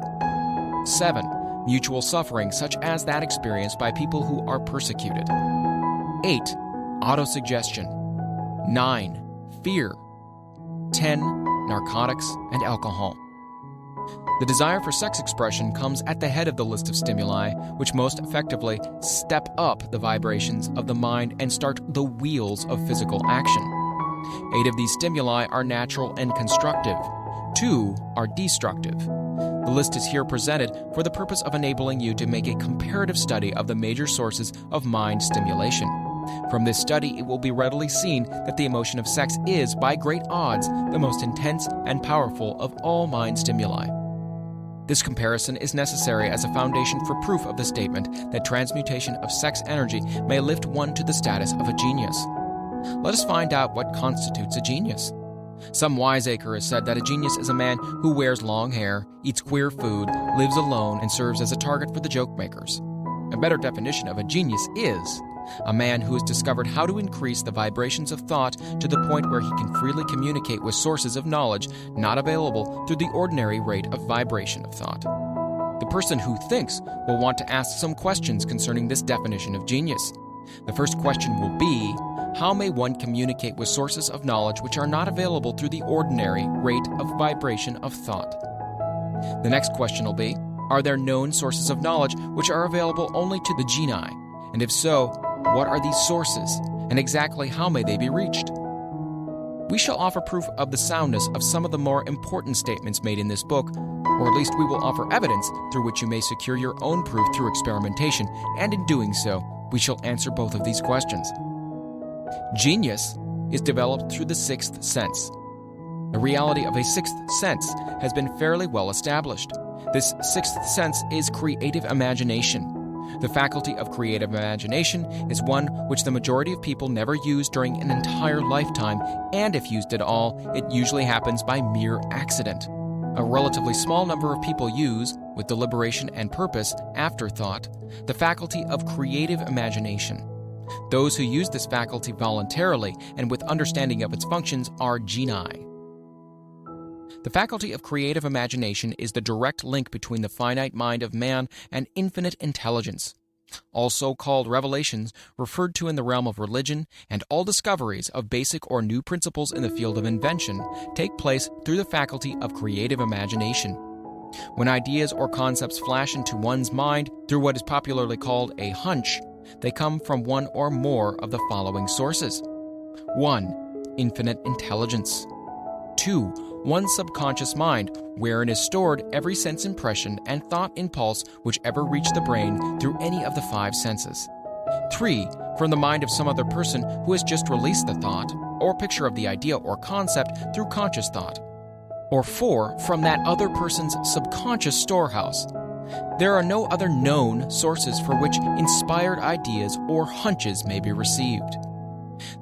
7. Mutual suffering such as that experienced by people who are persecuted. 8. Autosuggestion. 9. Fear. 10. Narcotics and alcohol. The desire for sex expression comes at the head of the list of stimuli, which most effectively step up the vibrations of the mind and start the wheels of physical action. 8 of these stimuli are natural and constructive. 2 are destructive. The list is here presented for the purpose of enabling you to make a comparative study of the major sources of mind stimulation. From this study, it will be readily seen that the emotion of sex is, by great odds, the most intense and powerful of all mind stimuli. This comparison is necessary as a foundation for proof of the statement that transmutation of sex energy may lift one to the status of a genius. Let us find out what constitutes a genius. Some wiseacre has said that a genius is a man who wears long hair, eats queer food, lives alone, and serves as a target for the joke makers. A better definition of a genius is a man who has discovered how to increase the vibrations of thought to the point where he can freely communicate with sources of knowledge not available through the ordinary rate of vibration of thought. The person who thinks will want to ask some questions concerning this definition of genius. The first question will be, how may one communicate with sources of knowledge which are not available through the ordinary rate of vibration of thought? The next question will be, are there known sources of knowledge which are available only to the genii? And if so, what are these sources, and exactly how may they be reached? We shall offer proof of the soundness of some of the more important statements made in this book, or at least we will offer evidence through which you may secure your own proof through experimentation, and in doing so, we shall answer both of these questions. Genius is developed through the sixth sense. The reality of a sixth sense has been fairly well established. This sixth sense is creative imagination. The faculty of creative imagination is one which the majority of people never use during an entire lifetime, and if used at all, it usually happens by mere accident. A relatively small number of people use, with deliberation and purpose, afterthought, the faculty of creative imagination. Those who use this faculty voluntarily and with understanding of its functions are genii. The faculty of creative imagination is the direct link between the finite mind of man and infinite intelligence. Also called revelations, referred to in the realm of religion, and all discoveries of basic or new principles in the field of invention take place through the faculty of creative imagination. When ideas or concepts flash into one's mind through what is popularly called a hunch, they come from one or more of the following sources. 1. Infinite intelligence. 2. One's subconscious mind, wherein is stored every sense impression and thought impulse which ever reach the brain through any of the five senses. 3. From the mind of some other person who has just released the thought, or picture of the idea or concept through conscious thought. Or 4. From that other person's subconscious storehouse. There are no other known sources for which inspired ideas or hunches may be received.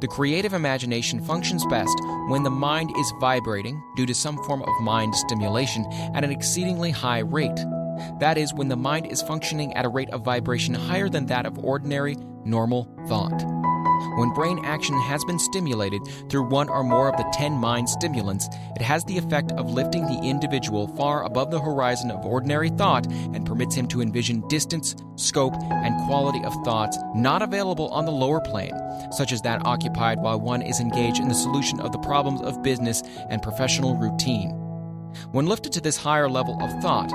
The creative imagination functions best when the mind is vibrating due to some form of mind stimulation at an exceedingly high rate. That is, when the mind is functioning at a rate of vibration higher than that of ordinary, normal thought. When brain action has been stimulated through one or more of the 10 mind stimulants, it has the effect of lifting the individual far above the horizon of ordinary thought and permits him to envision distance, scope, and quality of thoughts not available on the lower plane, such as that occupied while one is engaged in the solution of the problems of business and professional routine. When lifted to this higher level of thought,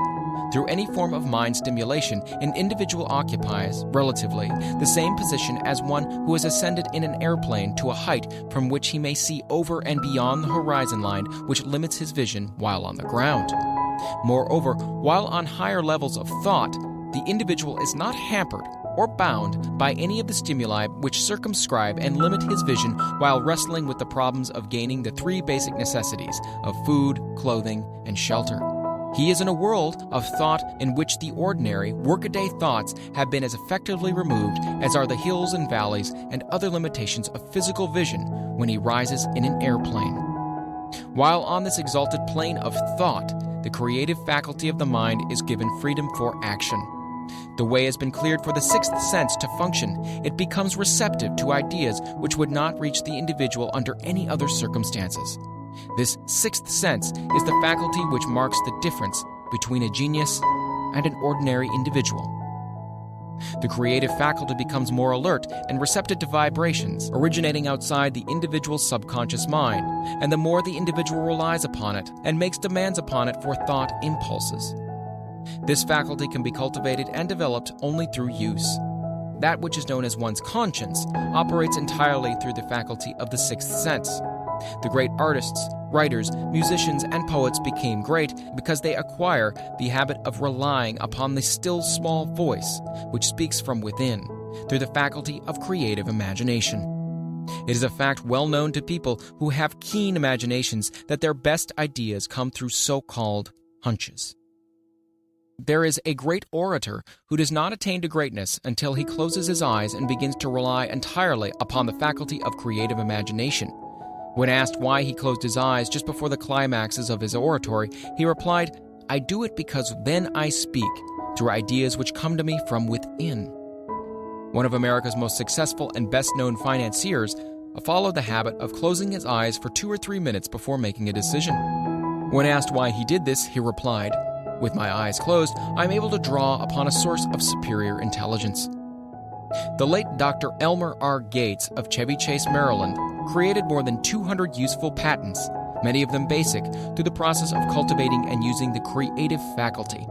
through any form of mind stimulation, an individual occupies, relatively, the same position as one who has ascended in an airplane to a height from which he may see over and beyond the horizon line which limits his vision while on the ground. Moreover, while on higher levels of thought, the individual is not hampered or bound by any of the stimuli which circumscribe and limit his vision while wrestling with the problems of gaining the 3 basic necessities of food, clothing, and shelter. He is in a world of thought in which the ordinary, workaday thoughts have been as effectively removed as are the hills and valleys and other limitations of physical vision when he rises in an airplane. While on this exalted plane of thought, the creative faculty of the mind is given freedom for action. The way has been cleared for the sixth sense to function. It becomes receptive to ideas which would not reach the individual under any other circumstances. This sixth sense is the faculty which marks the difference between a genius and an ordinary individual. The creative faculty becomes more alert and receptive to vibrations originating outside the individual's subconscious mind, and the more the individual relies upon it and makes demands upon it for thought impulses. This faculty can be cultivated and developed only through use. That which is known as one's conscience operates entirely through the faculty of the sixth sense. The great artists, writers, musicians, and poets became great because they acquire the habit of relying upon the still small voice which speaks from within through the faculty of creative imagination. It is a fact well known to people who have keen imaginations that their best ideas come through so-called hunches. There is a great orator who does not attain to greatness until he closes his eyes and begins to rely entirely upon the faculty of creative imagination. When asked why he closed his eyes just before the climaxes of his oratory, he replied, "I do it because then I speak through ideas which come to me from within." One of America's most successful and best-known financiers followed the habit of closing his eyes for 2 or 3 minutes before making a decision. When asked why he did this, he replied, "With my eyes closed, I'm able to draw upon a source of superior intelligence." The late Dr. Elmer R. Gates of Chevy Chase, Maryland, created more than 200 useful patents, many of them basic, through the process of cultivating and using the creative faculty.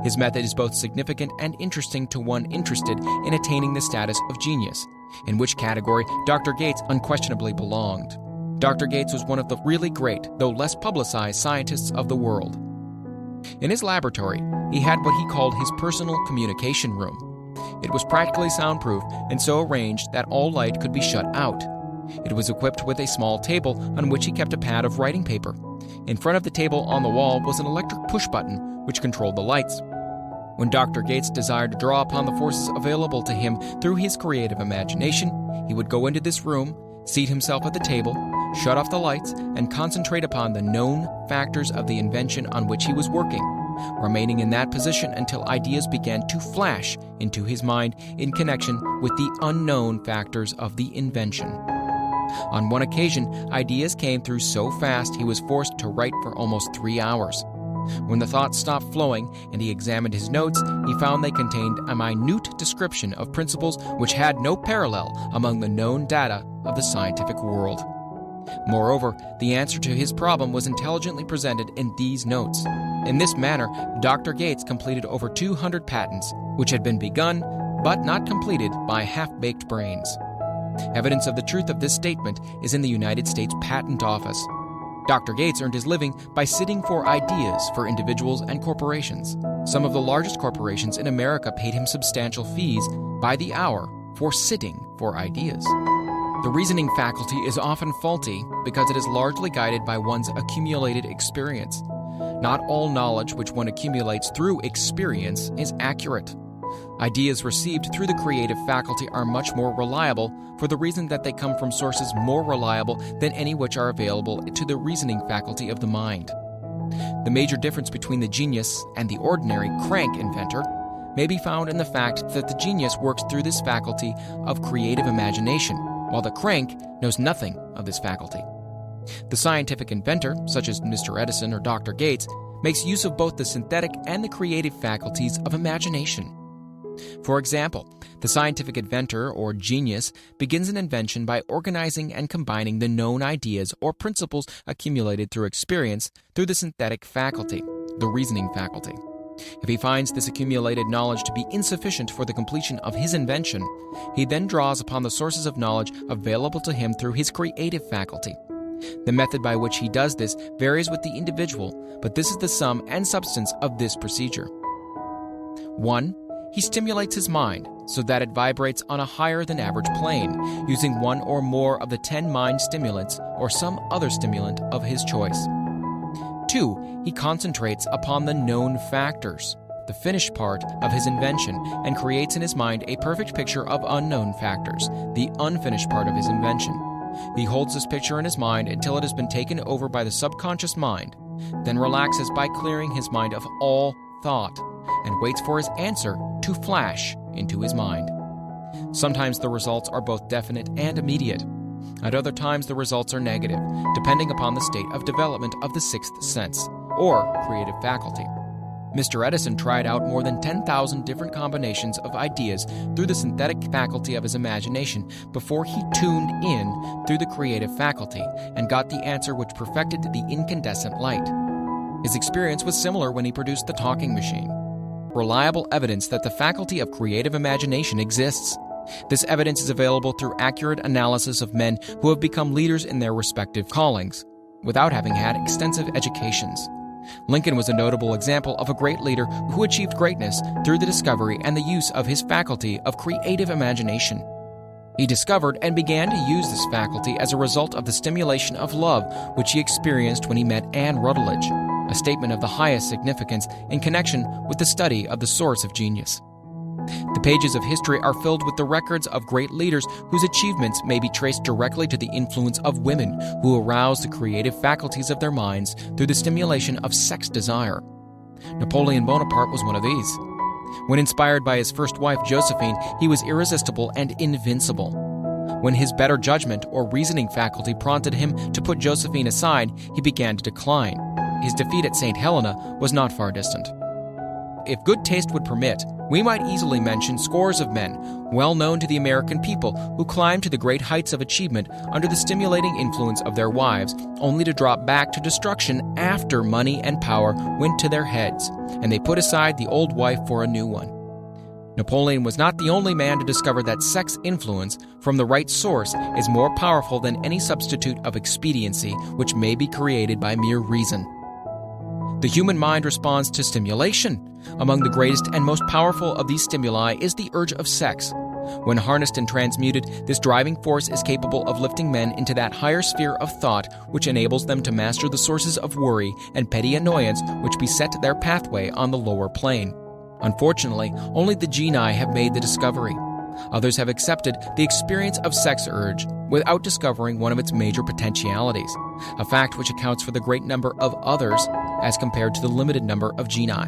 His method is both significant and interesting to one interested in attaining the status of genius, in which category Dr. Gates unquestionably belonged. Dr. Gates was one of the really great, though less publicized, scientists of the world. In his laboratory, he had what he called his personal communication room. It was practically soundproof and so arranged that all light could be shut out. It was equipped with a small table on which he kept a pad of writing paper. In front of the table on the wall was an electric push button which controlled the lights. When Dr. Gates desired to draw upon the forces available to him through his creative imagination, he would go into this room, seat himself at the table, shut off the lights, and concentrate upon the known factors of the invention on which he was working, remaining in that position until ideas began to flash into his mind in connection with the unknown factors of the invention. On one occasion, ideas came through so fast he was forced to write for almost 3 hours. When the thoughts stopped flowing and he examined his notes, he found they contained a minute description of principles which had no parallel among the known data of the scientific world. Moreover, the answer to his problem was intelligently presented in these notes. In this manner, Dr. Gates completed over 200 patents, which had been begun but not completed by half-baked brains. Evidence of the truth of this statement is in the United States Patent Office. Dr. Gates earned his living by sitting for ideas for individuals and corporations. Some of the largest corporations in America paid him substantial fees by the hour for sitting for ideas. The reasoning faculty is often faulty because it is largely guided by one's accumulated experience. Not all knowledge which one accumulates through experience is accurate. Ideas received through the creative faculty are much more reliable for the reason that they come from sources more reliable than any which are available to the reasoning faculty of the mind. The major difference between the genius and the ordinary crank inventor may be found in the fact that the genius works through this faculty of creative imagination, while the crank knows nothing of this faculty. The scientific inventor, such as Mr. Edison or Dr. Gates, makes use of both the synthetic and the creative faculties of imagination. For example, the scientific inventor or genius begins an invention by organizing and combining the known ideas or principles accumulated through experience through the synthetic faculty, the reasoning faculty. If he finds this accumulated knowledge to be insufficient for the completion of his invention, he then draws upon the sources of knowledge available to him through his creative faculty. The method by which he does this varies with the individual, but this is the sum and substance of this procedure. 1. He stimulates his mind so that it vibrates on a higher than average plane, using one or more of the 10 mind stimulants or some other stimulant of his choice. 2. He concentrates upon the known factors, the finished part of his invention, and creates in his mind a perfect picture of unknown factors, the unfinished part of his invention. He holds this picture in his mind until it has been taken over by the subconscious mind, then relaxes by clearing his mind of all thought, and waits for his answer to flash into his mind. Sometimes the results are both definite and immediate. At other times the results are negative, depending upon the state of development of the sixth sense, or creative faculty. Mr. Edison tried out more than 10,000 different combinations of ideas through the synthetic faculty of his imagination before he tuned in through the creative faculty and got the answer which perfected the incandescent light. His experience was similar when he produced the talking machine. Reliable evidence that the faculty of creative imagination exists. This evidence is available through accurate analysis of men who have become leaders in their respective callings, without having had extensive educations. Lincoln was a notable example of a great leader who achieved greatness through the discovery and the use of his faculty of creative imagination. He discovered and began to use this faculty as a result of the stimulation of love which he experienced when he met Anne Rutledge, a statement of the highest significance in connection with the study of the source of genius. The pages of history are filled with the records of great leaders whose achievements may be traced directly to the influence of women who aroused the creative faculties of their minds through the stimulation of sex desire. Napoleon Bonaparte was one of these. When inspired by his first wife, Josephine, he was irresistible and invincible. When his better judgment or reasoning faculty prompted him to put Josephine aside, he began to decline. His defeat at St. Helena was not far distant. If good taste would permit, we might easily mention scores of men, well known to the American people, who climbed to the great heights of achievement under the stimulating influence of their wives, only to drop back to destruction after money and power went to their heads, and they put aside the old wife for a new one. Napoleon was not the only man to discover that sex influence from the right source is more powerful than any substitute of expediency which may be created by mere reason. The human mind responds to stimulation. Among the greatest and most powerful of these stimuli is the urge of sex. When harnessed and transmuted, this driving force is capable of lifting men into that higher sphere of thought which enables them to master the sources of worry and petty annoyance which beset their pathway on the lower plane. Unfortunately, only the genii have made the discovery. Others have accepted the experience of sex urge without discovering one of its major potentialities, a fact which accounts for the great number of others as compared to the limited number of genii.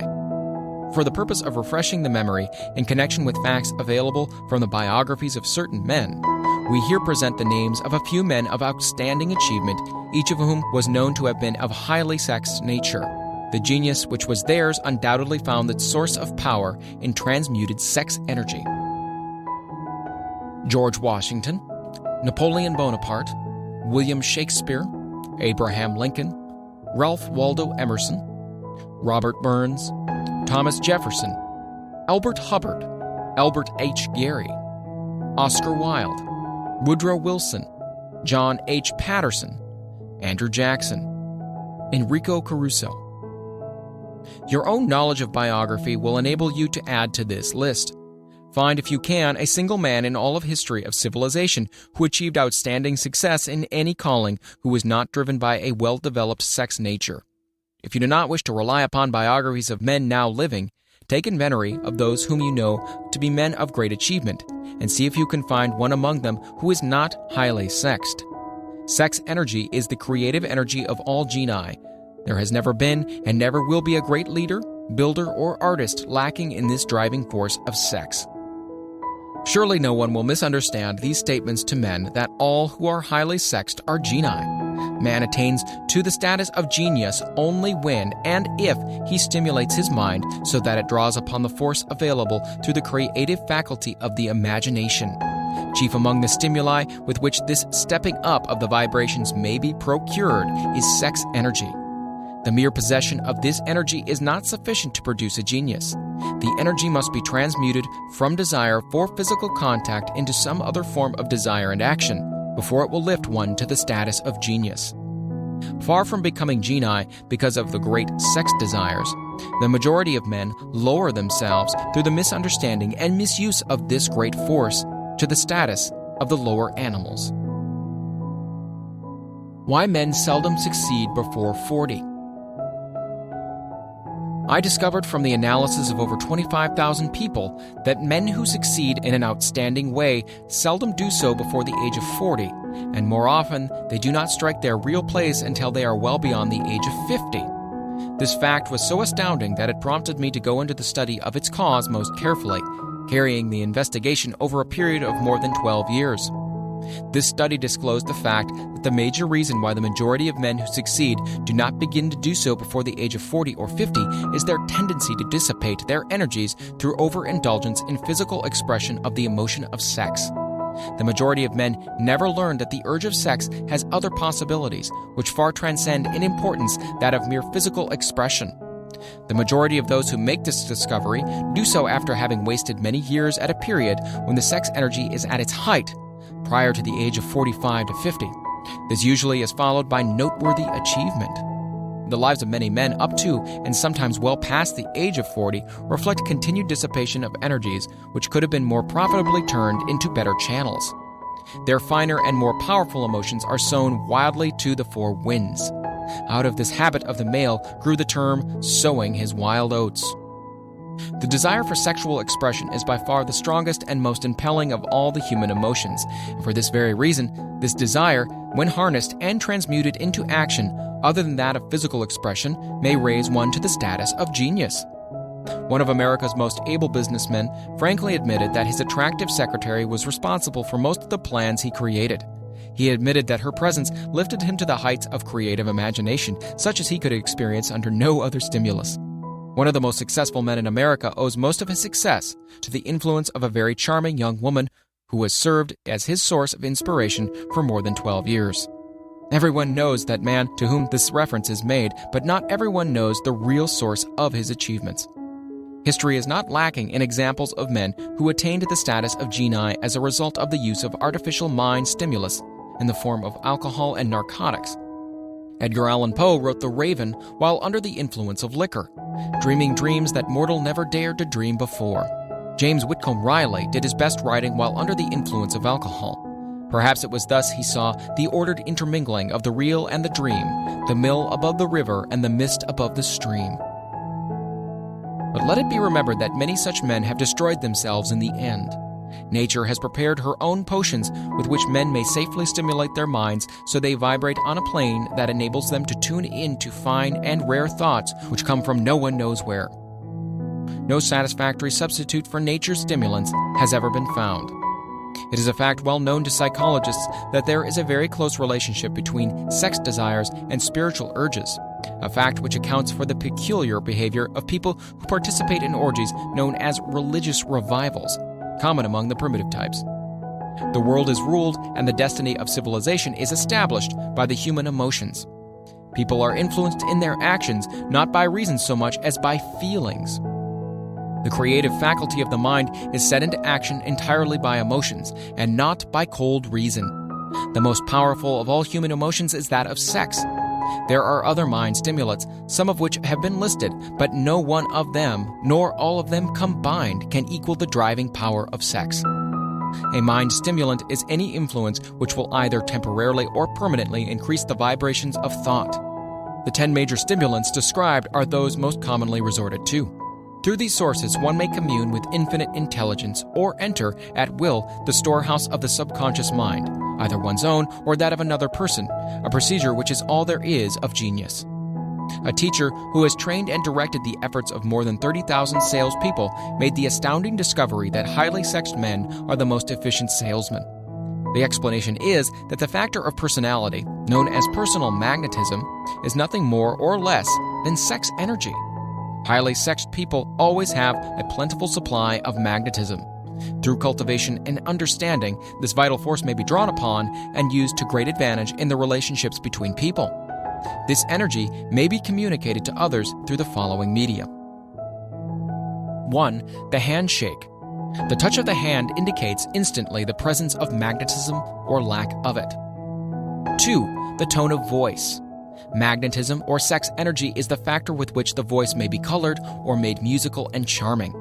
For the purpose of refreshing the memory in connection with facts available from the biographies of certain men, we here present the names of a few men of outstanding achievement, each of whom was known to have been of highly sexed nature. The genius which was theirs undoubtedly found its source of power in transmuted sex energy. George Washington, Napoleon Bonaparte, William Shakespeare, Abraham Lincoln, Ralph Waldo Emerson, Robert Burns, Thomas Jefferson, Albert Hubbard, Albert H. Gary, Oscar Wilde, Woodrow Wilson, John H. Patterson, Andrew Jackson, Enrico Caruso. Your own knowledge of biography will enable you to add to this list. Find, if you can, a single man in all of history of civilization who achieved outstanding success in any calling who was not driven by a well-developed sex nature. If you do not wish to rely upon biographies of men now living, take inventory of those whom you know to be men of great achievement, and see if you can find one among them who is not highly sexed. Sex energy is the creative energy of all genii. There has never been and never will be a great leader, builder, or artist lacking in this driving force of sex. Surely no one will misunderstand these statements to men that all who are highly sexed are genii. Man attains to the status of genius only when and if he stimulates his mind so that it draws upon the force available through the creative faculty of the imagination. Chief among the stimuli with which this stepping up of the vibrations may be procured is sex energy. The mere possession of this energy is not sufficient to produce a genius. The energy must be transmuted from desire for physical contact into some other form of desire and action before it will lift one to the status of genius. Far from becoming genii because of the great sex desires, the majority of men lower themselves through the misunderstanding and misuse of this great force to the status of the lower animals. Why men seldom succeed before 40. I discovered from the analysis of over 25,000 people that men who succeed in an outstanding way seldom do so before the age of 40, and more often they do not strike their real place until they are well beyond the age of 50. This fact was so astounding that it prompted me to go into the study of its cause most carefully, carrying the investigation over a period of more than 12 years. This study disclosed the fact that the major reason why the majority of men who succeed do not begin to do so before the age of 40 or 50 is their tendency to dissipate their energies through overindulgence in physical expression of the emotion of sex. The majority of men never learn that the urge of sex has other possibilities, which far transcend in importance that of mere physical expression. The majority of those who make this discovery do so after having wasted many years at a period when the sex energy is at its height, prior to the age of 45 to 50. This usually is followed by noteworthy achievement. The lives of many men up to and sometimes well past the age of 40 reflect continued dissipation of energies which could have been more profitably turned into better channels. Their finer and more powerful emotions are sown wildly to the four winds. Out of this habit of the male grew the term sowing his wild oats. The desire for sexual expression is by far the strongest and most impelling of all the human emotions, and for this very reason, this desire, when harnessed and transmuted into action other than that of physical expression, may raise one to the status of genius. One of America's most able businessmen frankly admitted that his attractive secretary was responsible for most of the plans he created. He admitted that her presence lifted him to the heights of creative imagination, such as he could experience under no other stimulus. One of the most successful men in America owes most of his success to the influence of a very charming young woman who has served as his source of inspiration for more than 12 years. Everyone knows that man to whom this reference is made, but not everyone knows the real source of his achievements. History is not lacking in examples of men who attained the status of genii as a result of the use of artificial mind stimulus in the form of alcohol and narcotics. Edgar Allan Poe wrote The Raven while under the influence of liquor, dreaming dreams that mortal never dared to dream before. James Whitcomb Riley did his best writing while under the influence of alcohol. Perhaps it was thus he saw the ordered intermingling of the real and the dream, the mill above the river and the mist above the stream. But let it be remembered that many such men have destroyed themselves in the end. Nature has prepared her own potions with which men may safely stimulate their minds so they vibrate on a plane that enables them to tune in to fine and rare thoughts which come from no one knows where. No satisfactory substitute for nature's stimulants has ever been found. It is a fact well known to psychologists that there is a very close relationship between sex desires and spiritual urges, a fact which accounts for the peculiar behavior of people who participate in orgies known as religious revivals, common among the primitive types. The world is ruled and the destiny of civilization is established by the human emotions. People are influenced in their actions not by reason so much as by feelings. The creative faculty of the mind is set into action entirely by emotions and not by cold reason. The most powerful of all human emotions is that of sex. There are other mind stimulants, some of which have been listed, but no one of them, nor all of them combined, can equal the driving power of sex. A mind stimulant is any influence which will either temporarily or permanently increase the vibrations of thought. The 10 major stimulants described are those most commonly resorted to. Through these sources, one may commune with infinite intelligence or enter, at will, the storehouse of the subconscious mind, either one's own or that of another person, a procedure which is all there is of genius. A teacher who has trained and directed the efforts of more than 30,000 salespeople made the astounding discovery that highly sexed men are the most efficient salesmen. The explanation is that the factor of personality, known as personal magnetism, is nothing more or less than sex energy. Highly sexed people always have a plentiful supply of magnetism. Through cultivation and understanding, this vital force may be drawn upon and used to great advantage in the relationships between people. This energy may be communicated to others through the following media. 1. The handshake. The touch of the hand indicates instantly the presence of magnetism or lack of it. 2. The tone of voice. Magnetism or sex energy is the factor with which the voice may be colored or made musical and charming.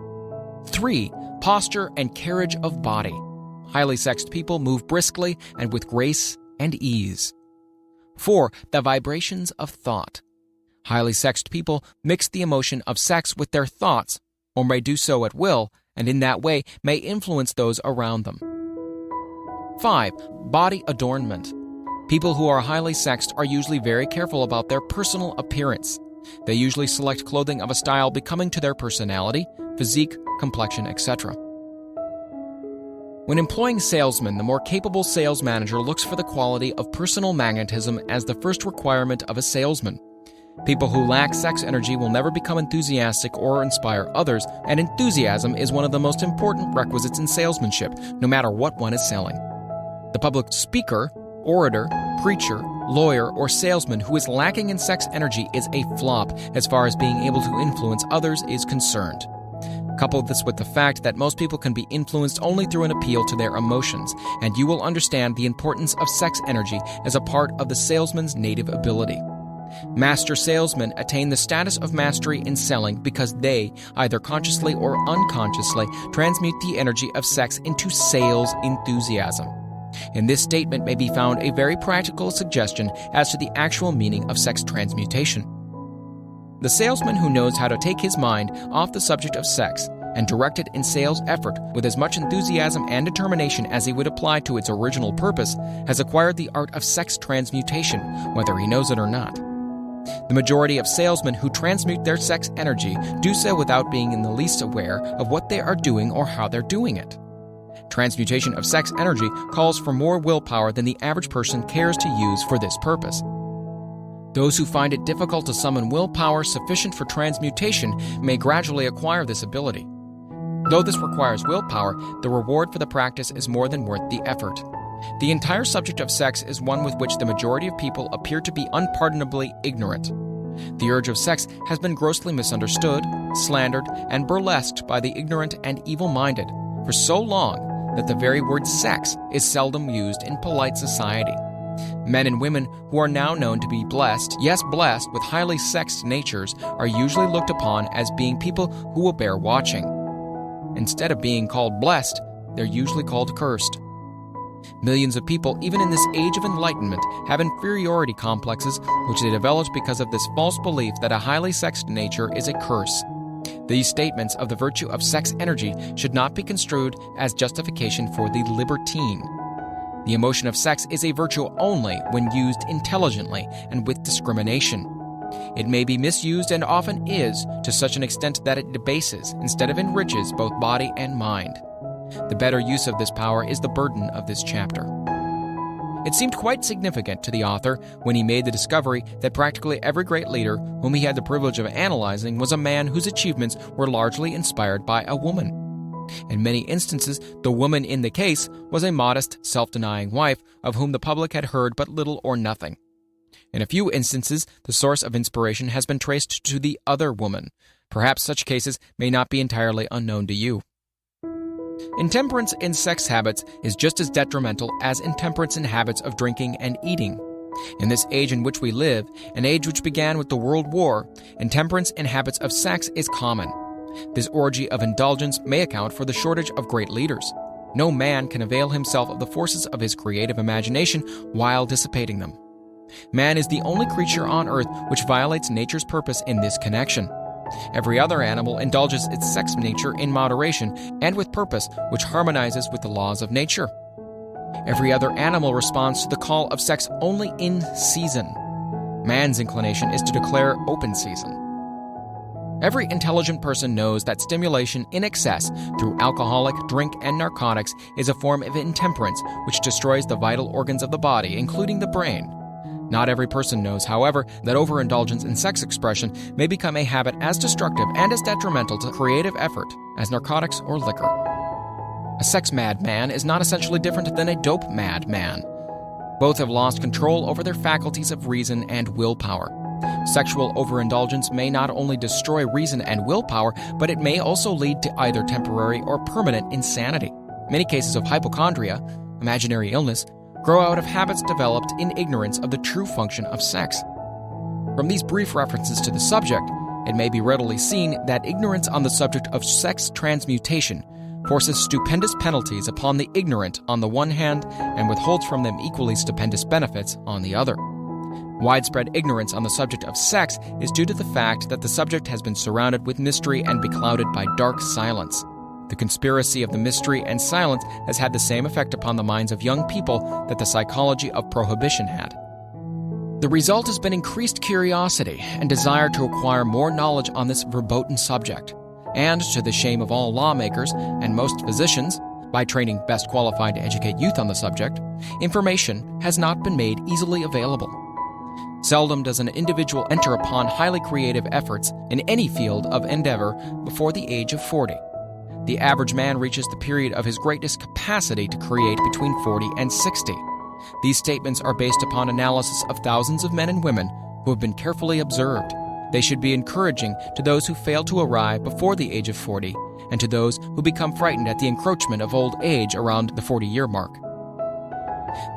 3. Posture and carriage of body. Highly sexed people move briskly and with grace and ease. 4. The vibrations of thought. Highly sexed people mix the emotion of sex with their thoughts, or may do so at will, and in that way may influence those around them. 5. Body adornment. People who are highly sexed are usually very careful about their personal appearance. They usually select clothing of a style becoming to their personality, physique, complexion, etc. When employing salesmen, the more capable sales manager looks for the quality of personal magnetism as the first requirement of a salesman. People who lack sex energy will never become enthusiastic or inspire others, and enthusiasm is one of the most important requisites in salesmanship, no matter what one is selling. The public speaker, orator, preacher, lawyer, or salesman who is lacking in sex energy is a flop as far as being able to influence others is concerned. Couple this with the fact that most people can be influenced only through an appeal to their emotions, and you will understand the importance of sex energy as a part of the salesman's native ability. Master salesmen attain the status of mastery in selling because they, either consciously or unconsciously, transmute the energy of sex into sales enthusiasm. In this statement may be found a very practical suggestion as to the actual meaning of sex transmutation. The salesman who knows how to take his mind off the subject of sex and direct it in sales effort with as much enthusiasm and determination as he would apply to its original purpose has acquired the art of sex transmutation, whether he knows it or not. The majority of salesmen who transmute their sex energy do so without being in the least aware of what they are doing or how they're doing it. Transmutation of sex energy calls for more willpower than the average person cares to use for this purpose. Those who find it difficult to summon willpower sufficient for transmutation may gradually acquire this ability. Though this requires willpower, the reward for the practice is more than worth the effort. The entire subject of sex is one with which the majority of people appear to be unpardonably ignorant. The urge of sex has been grossly misunderstood, slandered, and burlesqued by the ignorant and evil-minded for so long that the very word sex is seldom used in polite society. Men and women who are now known to be blessed, yes blessed, with highly sexed natures are usually looked upon as being people who will bear watching. Instead of being called blessed, they're usually called cursed. Millions of people, even in this age of enlightenment, have inferiority complexes which they developed because of this false belief that a highly sexed nature is a curse. These statements of the virtue of sex energy should not be construed as justification for the libertine. The emotion of sex is a virtue only when used intelligently and with discrimination. It may be misused and often is to such an extent that it debases instead of enriches both body and mind. The better use of this power is the burden of this chapter. It seemed quite significant to the author when he made the discovery that practically every great leader whom he had the privilege of analyzing was a man whose achievements were largely inspired by a woman. In many instances, the woman in the case was a modest, self-denying wife of whom the public had heard but little or nothing. In a few instances, the source of inspiration has been traced to the other woman. Perhaps such cases may not be entirely unknown to you. Intemperance in sex habits is just as detrimental as intemperance in habits of drinking and eating. In this age in which we live, an age which began with the World War, intemperance in habits of sex is common. This orgy of indulgence may account for the shortage of great leaders. No man can avail himself of the forces of his creative imagination while dissipating them. Man is the only creature on earth which violates nature's purpose in this connection. Every other animal indulges its sex nature in moderation and with purpose which harmonizes with the laws of nature. Every other animal responds to the call of sex only in season. Man's inclination is to declare open season. Every intelligent person knows that stimulation in excess through alcoholic, drink, and narcotics is a form of intemperance which destroys the vital organs of the body, including the brain. Not every person knows, however, that overindulgence in sex expression may become a habit as destructive and as detrimental to creative effort as narcotics or liquor. A sex-mad man is not essentially different than a dope-mad man. Both have lost control over their faculties of reason and willpower. Sexual overindulgence may not only destroy reason and willpower, but it may also lead to either temporary or permanent insanity. Many cases of hypochondria, imaginary illness, grow out of habits developed in ignorance of the true function of sex. From these brief references to the subject, it may be readily seen that ignorance on the subject of sex transmutation forces stupendous penalties upon the ignorant on the one hand and withholds from them equally stupendous benefits on the other. Widespread ignorance on the subject of sex is due to the fact that the subject has been surrounded with mystery and beclouded by dark silence. The conspiracy of the mystery and silence has had the same effect upon the minds of young people that the psychology of prohibition had. The result has been increased curiosity and desire to acquire more knowledge on this verboten subject. And, to the shame of all lawmakers and most physicians, by training best qualified to educate youth on the subject, information has not been made easily available. Seldom does an individual enter upon highly creative efforts in any field of endeavor before the age of 40. The average man reaches the period of his greatest capacity to create between 40 and 60. These statements are based upon analysis of thousands of men and women who have been carefully observed. They should be encouraging to those who fail to arrive before the age of 40 and to those who become frightened at the encroachment of old age around the 40-year mark.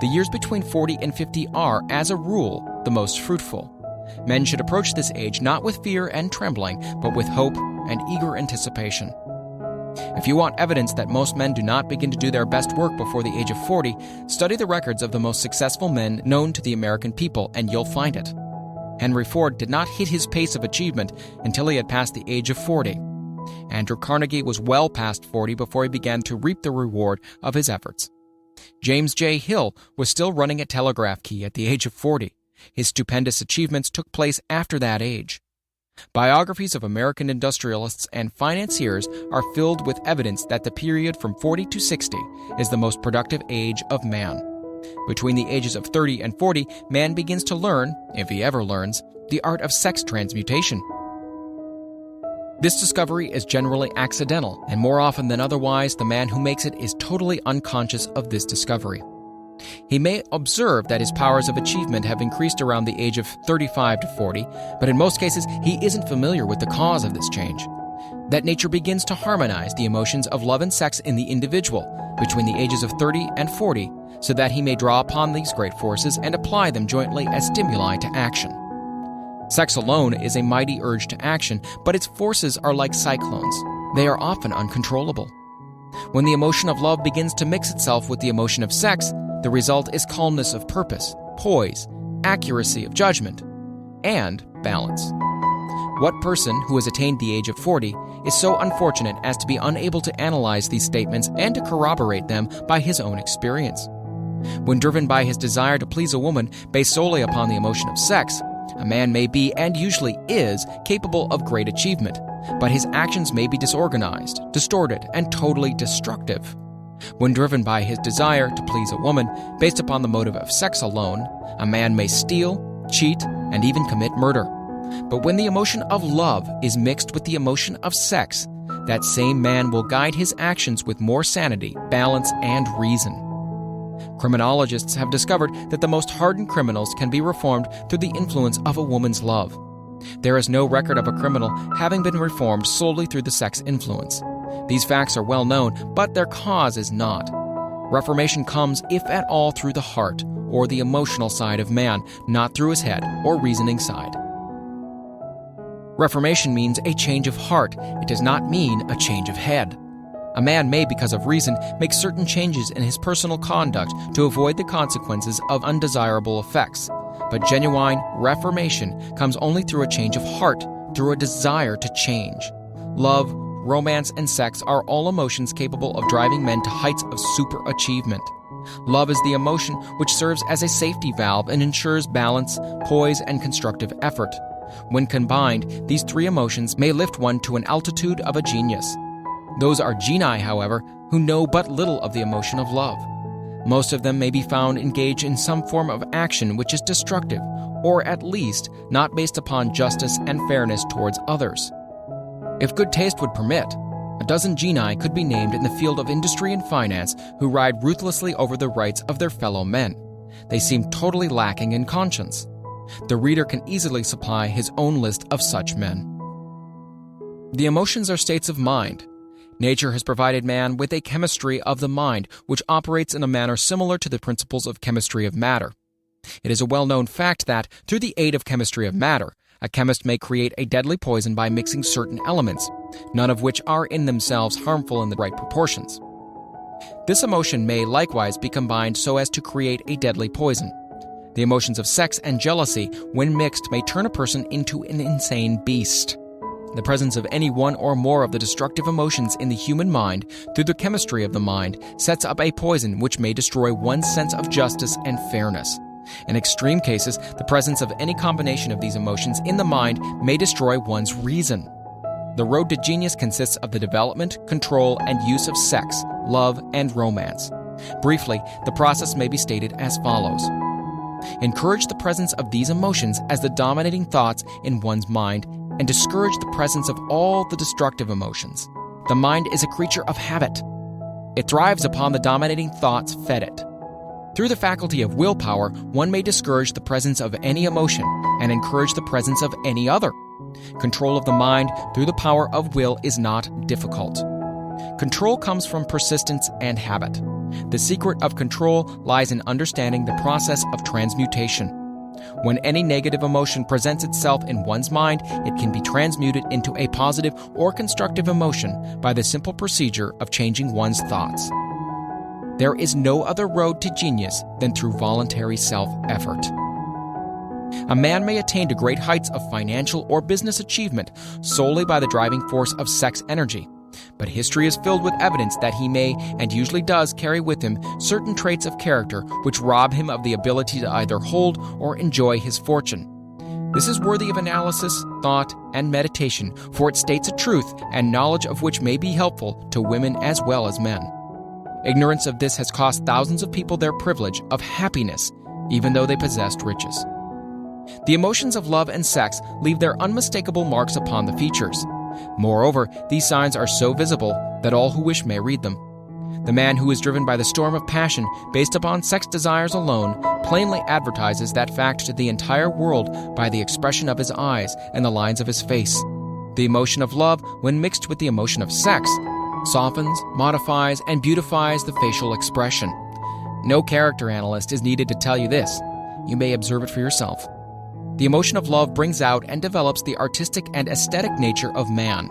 The years between 40 and 50 are, as a rule, the most fruitful. Men should approach this age not with fear and trembling, but with hope and eager anticipation. If you want evidence that most men do not begin to do their best work before the age of 40, study the records of the most successful men known to the American people, and you'll find it. Henry Ford did not hit his pace of achievement until he had passed the age of 40. Andrew Carnegie was well past 40 before he began to reap the reward of his efforts. James J. Hill was still running a telegraph key at the age of 40, His stupendous achievements took place after that age. Biographies of American industrialists and financiers are filled with evidence that the period from 40 to 60 is the most productive age of man. Between the ages of 30 and 40, man begins to learn, if he ever learns, the art of sex transmutation. This discovery is generally accidental, and more often than otherwise, the man who makes it is totally unconscious of this discovery. He may observe that his powers of achievement have increased around the age of 35 to 40, but in most cases, he isn't familiar with the cause of this change. That nature begins to harmonize the emotions of love and sex in the individual between the ages of 30 and 40, so that he may draw upon these great forces and apply them jointly as stimuli to action. Sex alone is a mighty urge to action, but its forces are like cyclones. They are often uncontrollable. When the emotion of love begins to mix itself with the emotion of sex, the result is calmness of purpose, poise, accuracy of judgment, and balance. What person who has attained the age of 40 is so unfortunate as to be unable to analyze these statements and to corroborate them by his own experience? When driven by his desire to please a woman based solely upon the emotion of sex, a man may be, and usually is, capable of great achievement, but his actions may be disorganized, distorted, and totally destructive. When driven by his desire to please a woman based upon the motive of sex alone, a man may steal, cheat, and even commit murder. But when the emotion of love is mixed with the emotion of sex, that same man will guide his actions with more sanity, balance, and reason. Criminologists have discovered that the most hardened criminals can be reformed through the influence of a woman's love. There is no record of a criminal having been reformed solely through the sex influence. These facts are well known, but their cause is not. Reformation comes, if at all, through the heart, or the emotional side of man, not through his head or reasoning side. Reformation means a change of heart. It does not mean a change of head. A man may, because of reason, make certain changes in his personal conduct to avoid the consequences of undesirable effects. But genuine reformation comes only through a change of heart, through a desire to change. Love, romance, and sex are all emotions capable of driving men to heights of superachievement. Love is the emotion which serves as a safety valve and ensures balance, poise, and constructive effort. When combined, these three emotions may lift one to an altitude of a genius. Those are genii, however, who know but little of the emotion of love. Most of them may be found engaged in some form of action which is destructive, or at least not based upon justice and fairness towards others. If good taste would permit, a dozen genii could be named in the field of industry and finance who ride ruthlessly over the rights of their fellow men. They seem totally lacking in conscience. The reader can easily supply his own list of such men. The emotions are states of mind. Nature has provided man with a chemistry of the mind which operates in a manner similar to the principles of chemistry of matter. It is a well-known fact that, through the aid of chemistry of matter, a chemist may create a deadly poison by mixing certain elements, none of which are in themselves harmful in the right proportions. This emotion may likewise be combined so as to create a deadly poison. The emotions of sex and jealousy, when mixed, may turn a person into an insane beast. The presence of any one or more of the destructive emotions in the human mind, through the chemistry of the mind, sets up a poison which may destroy one's sense of justice and fairness. In extreme cases, the presence of any combination of these emotions in the mind may destroy one's reason. The road to genius consists of the development, control, and use of sex, love, and romance. Briefly, the process may be stated as follows. Encourage the presence of these emotions as the dominating thoughts in one's mind, and discourage the presence of all the destructive emotions. The mind is a creature of habit. It thrives upon the dominating thoughts fed it. Through the faculty of willpower, one may discourage the presence of any emotion and encourage the presence of any other. Control of the mind through the power of will is not difficult. Control comes from persistence and habit. The secret of control lies in understanding the process of transmutation. When any negative emotion presents itself in one's mind, it can be transmuted into a positive or constructive emotion by the simple procedure of changing one's thoughts. There is no other road to genius than through voluntary self-effort. A man may attain to great heights of financial or business achievement solely by the driving force of sex energy, But history is filled with evidence that he may, and usually does, carry with him certain traits of character which rob him of the ability to either hold or enjoy his fortune. This is worthy of analysis, thought, and meditation, for it states a truth and knowledge of which may be helpful to women as well as men. Ignorance of this has cost thousands of people their privilege of happiness, even though they possessed riches. The emotions of love and sex leave their unmistakable marks upon the features. Moreover, these signs are so visible that all who wish may read them. The man who is driven by the storm of passion based upon sex desires alone plainly advertises that fact to the entire world by the expression of his eyes and the lines of his face. The emotion of love, when mixed with the emotion of sex, softens, modifies, and beautifies the facial expression. No character analyst is needed to tell you this. You may observe it for yourself. The emotion of love brings out and develops the artistic and aesthetic nature of man.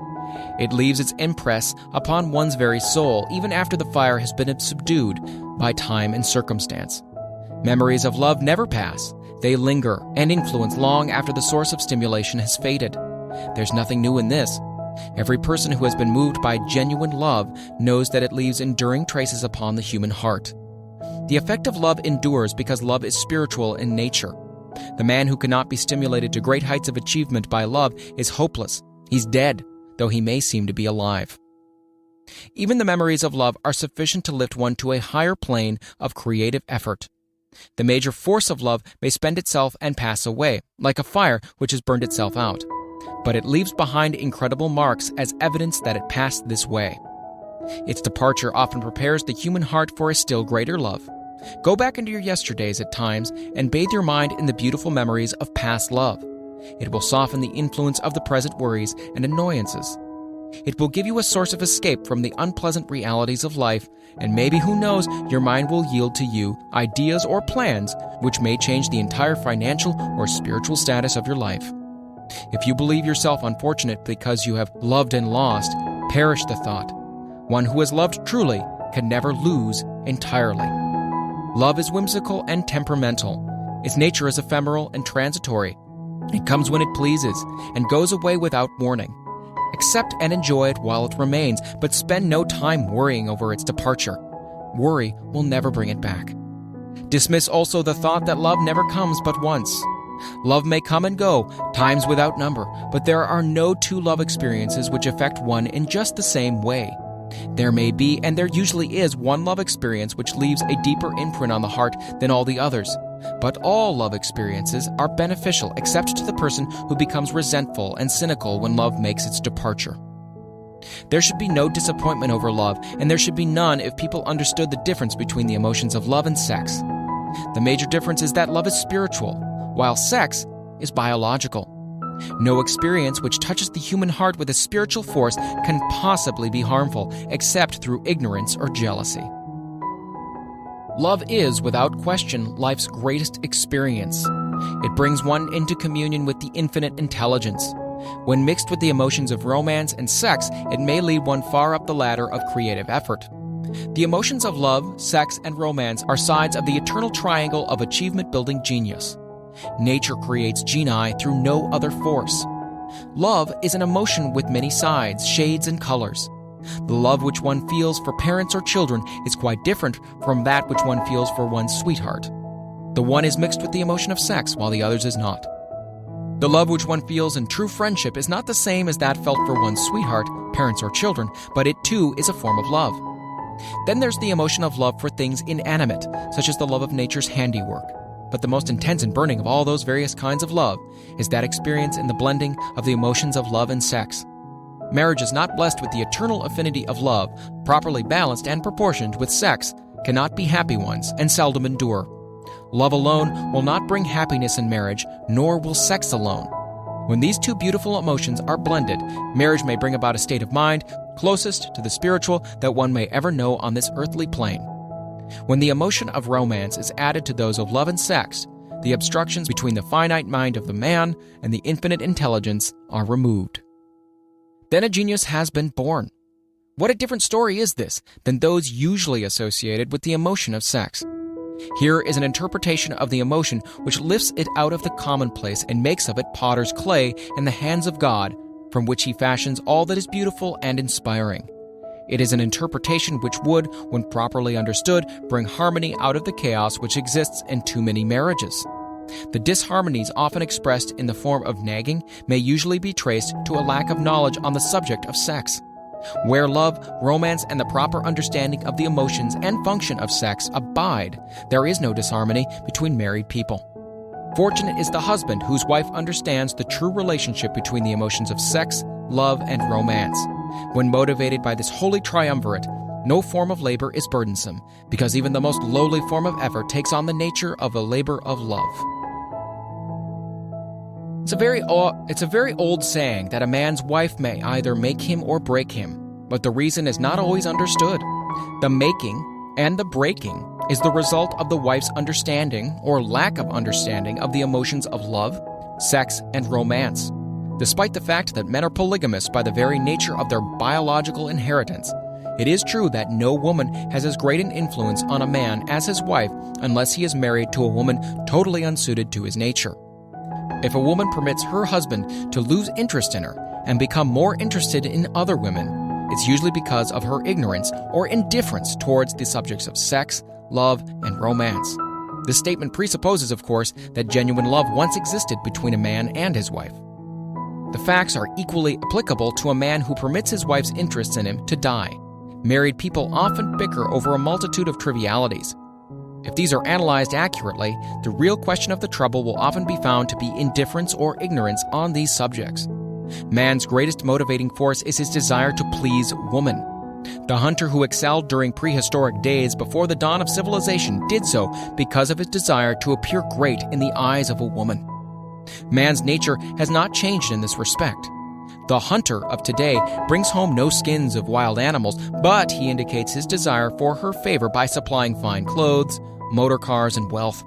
It leaves its impress upon one's very soul, even after the fire has been subdued by time and circumstance. Memories of love never pass. They linger and influence long after the source of stimulation has faded. There's nothing new in this. Every person who has been moved by genuine love knows that it leaves enduring traces upon the human heart. The effect of love endures because love is spiritual in nature. The man who cannot be stimulated to great heights of achievement by love is hopeless. He's dead, though he may seem to be alive. Even the memories of love are sufficient to lift one to a higher plane of creative effort. The major force of love may spend itself and pass away, like a fire which has burned itself out. But it leaves behind incredible marks as evidence that it passed this way. Its departure often prepares the human heart for a still greater love. Go back into your yesterdays at times and bathe your mind in the beautiful memories of past love. It will soften the influence of the present worries and annoyances. It will give you a source of escape from the unpleasant realities of life, and maybe, who knows, your mind will yield to you ideas or plans which may change the entire financial or spiritual status of your life. If you believe yourself unfortunate because you have loved and lost, perish the thought. One who has loved truly can never lose entirely. Love is whimsical and temperamental. Its nature is ephemeral and transitory. It comes when it pleases and goes away without warning. Accept and enjoy it while it remains, but spend no time worrying over its departure. Worry will never bring it back. Dismiss also the thought that love never comes but once. Love may come and go, times without number, but there are no two love experiences which affect one in just the same way. There may be, and there usually is, one love experience which leaves a deeper imprint on the heart than all the others. But all love experiences are beneficial except to the person who becomes resentful and cynical when love makes its departure. There should be no disappointment over love, and there should be none if people understood the difference between the emotions of love and sex. The major difference is that love is spiritual, while sex is biological. No experience which touches the human heart with a spiritual force can possibly be harmful, except through ignorance or jealousy. Love is, without question, life's greatest experience. It brings one into communion with the infinite intelligence. When mixed with the emotions of romance and sex, it may lead one far up the ladder of creative effort. The emotions of love, sex, and romance are sides of the eternal triangle of achievement-building genius. Nature creates genii through no other force. Love is an emotion with many sides, shades, and colors. The love which one feels for parents or children is quite different from that which one feels for one's sweetheart. The one is mixed with the emotion of sex, while the other's is not. The love which one feels in true friendship is not the same as that felt for one's sweetheart, parents, or children, but it too is a form of love. Then there's the emotion of love for things inanimate, such as the love of nature's handiwork. But the most intense and burning of all those various kinds of love is that experience in the blending of the emotions of love and sex. Marriage is not blessed with the eternal affinity of love, properly balanced and proportioned with sex, cannot be happy ones, and seldom endure. Love alone will not bring happiness in marriage, nor will sex alone. When these two beautiful emotions are blended, marriage may bring about a state of mind closest to the spiritual that one may ever know on this earthly plane. When the emotion of romance is added to those of love and sex, the obstructions between the finite mind of the man and the infinite intelligence are removed. Then a genius has been born. What a different story is this than those usually associated with the emotion of sex. Here is an interpretation of the emotion which lifts it out of the commonplace and makes of it potter's clay in the hands of God, from which he fashions all that is beautiful and inspiring. It is an interpretation which would, when properly understood, bring harmony out of the chaos which exists in too many marriages. The disharmonies often expressed in the form of nagging may usually be traced to a lack of knowledge on the subject of sex. Where love, romance, and the proper understanding of the emotions and function of sex abide, there is no disharmony between married people. Fortunate is the husband whose wife understands the true relationship between the emotions of sex, love, and romance. When motivated by this holy triumvirate, no form of labor is burdensome, because even the most lowly form of effort takes on the nature of a labor of love. It's a very old saying that a man's wife may either make him or break him, but the reason is not always understood. The making and the breaking is the result of the wife's understanding or lack of understanding of the emotions of love, sex, and romance. Despite the fact that men are polygamous by the very nature of their biological inheritance, it is true that no woman has as great an influence on a man as his wife unless he is married to a woman totally unsuited to his nature. If a woman permits her husband to lose interest in her and become more interested in other women, it's usually because of her ignorance or indifference towards the subjects of sex, love, and romance. This statement presupposes, of course, that genuine love once existed between a man and his wife. The facts are equally applicable to a man who permits his wife's interests in him to die. Married people often bicker over a multitude of trivialities. If these are analyzed accurately, the real question of the trouble will often be found to be indifference or ignorance on these subjects. Man's greatest motivating force is his desire to please woman. The hunter who excelled during prehistoric days before the dawn of civilization did so because of his desire to appear great in the eyes of a woman. Man's nature has not changed in this respect. The hunter of today brings home no skins of wild animals, but he indicates his desire for her favor by supplying fine clothes, motor cars, and wealth.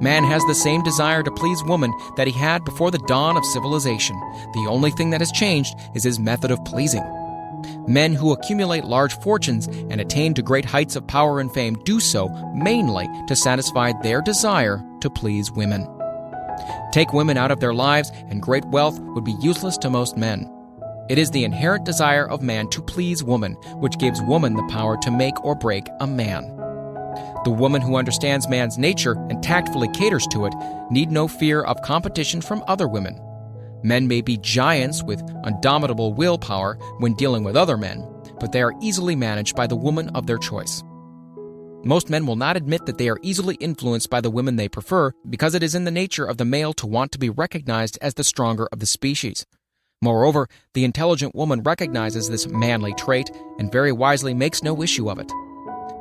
Man has the same desire to please woman that he had before the dawn of civilization. The only thing that has changed is his method of pleasing. Men who accumulate large fortunes and attain to great heights of power and fame do so mainly to satisfy their desire to please women. Take women out of their lives, and great wealth would be useless to most men. It is the inherent desire of man to please woman, which gives woman the power to make or break a man. The woman who understands man's nature and tactfully caters to it need no fear of competition from other women. Men may be giants with indomitable willpower when dealing with other men, but they are easily managed by the woman of their choice. Most men will not admit that they are easily influenced by the women they prefer because it is in the nature of the male to want to be recognized as the stronger of the species. Moreover, the intelligent woman recognizes this manly trait and very wisely makes no issue of it.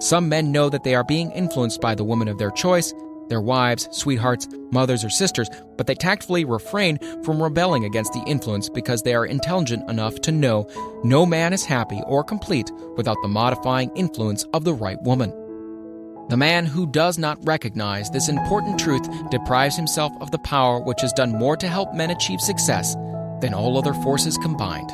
Some men know that they are being influenced by the woman of their choice, their wives, sweethearts, mothers, or sisters, but they tactfully refrain from rebelling against the influence because they are intelligent enough to know no man is happy or complete without the modifying influence of the right woman. The man who does not recognize this important truth deprives himself of the power which has done more to help men achieve success than all other forces combined.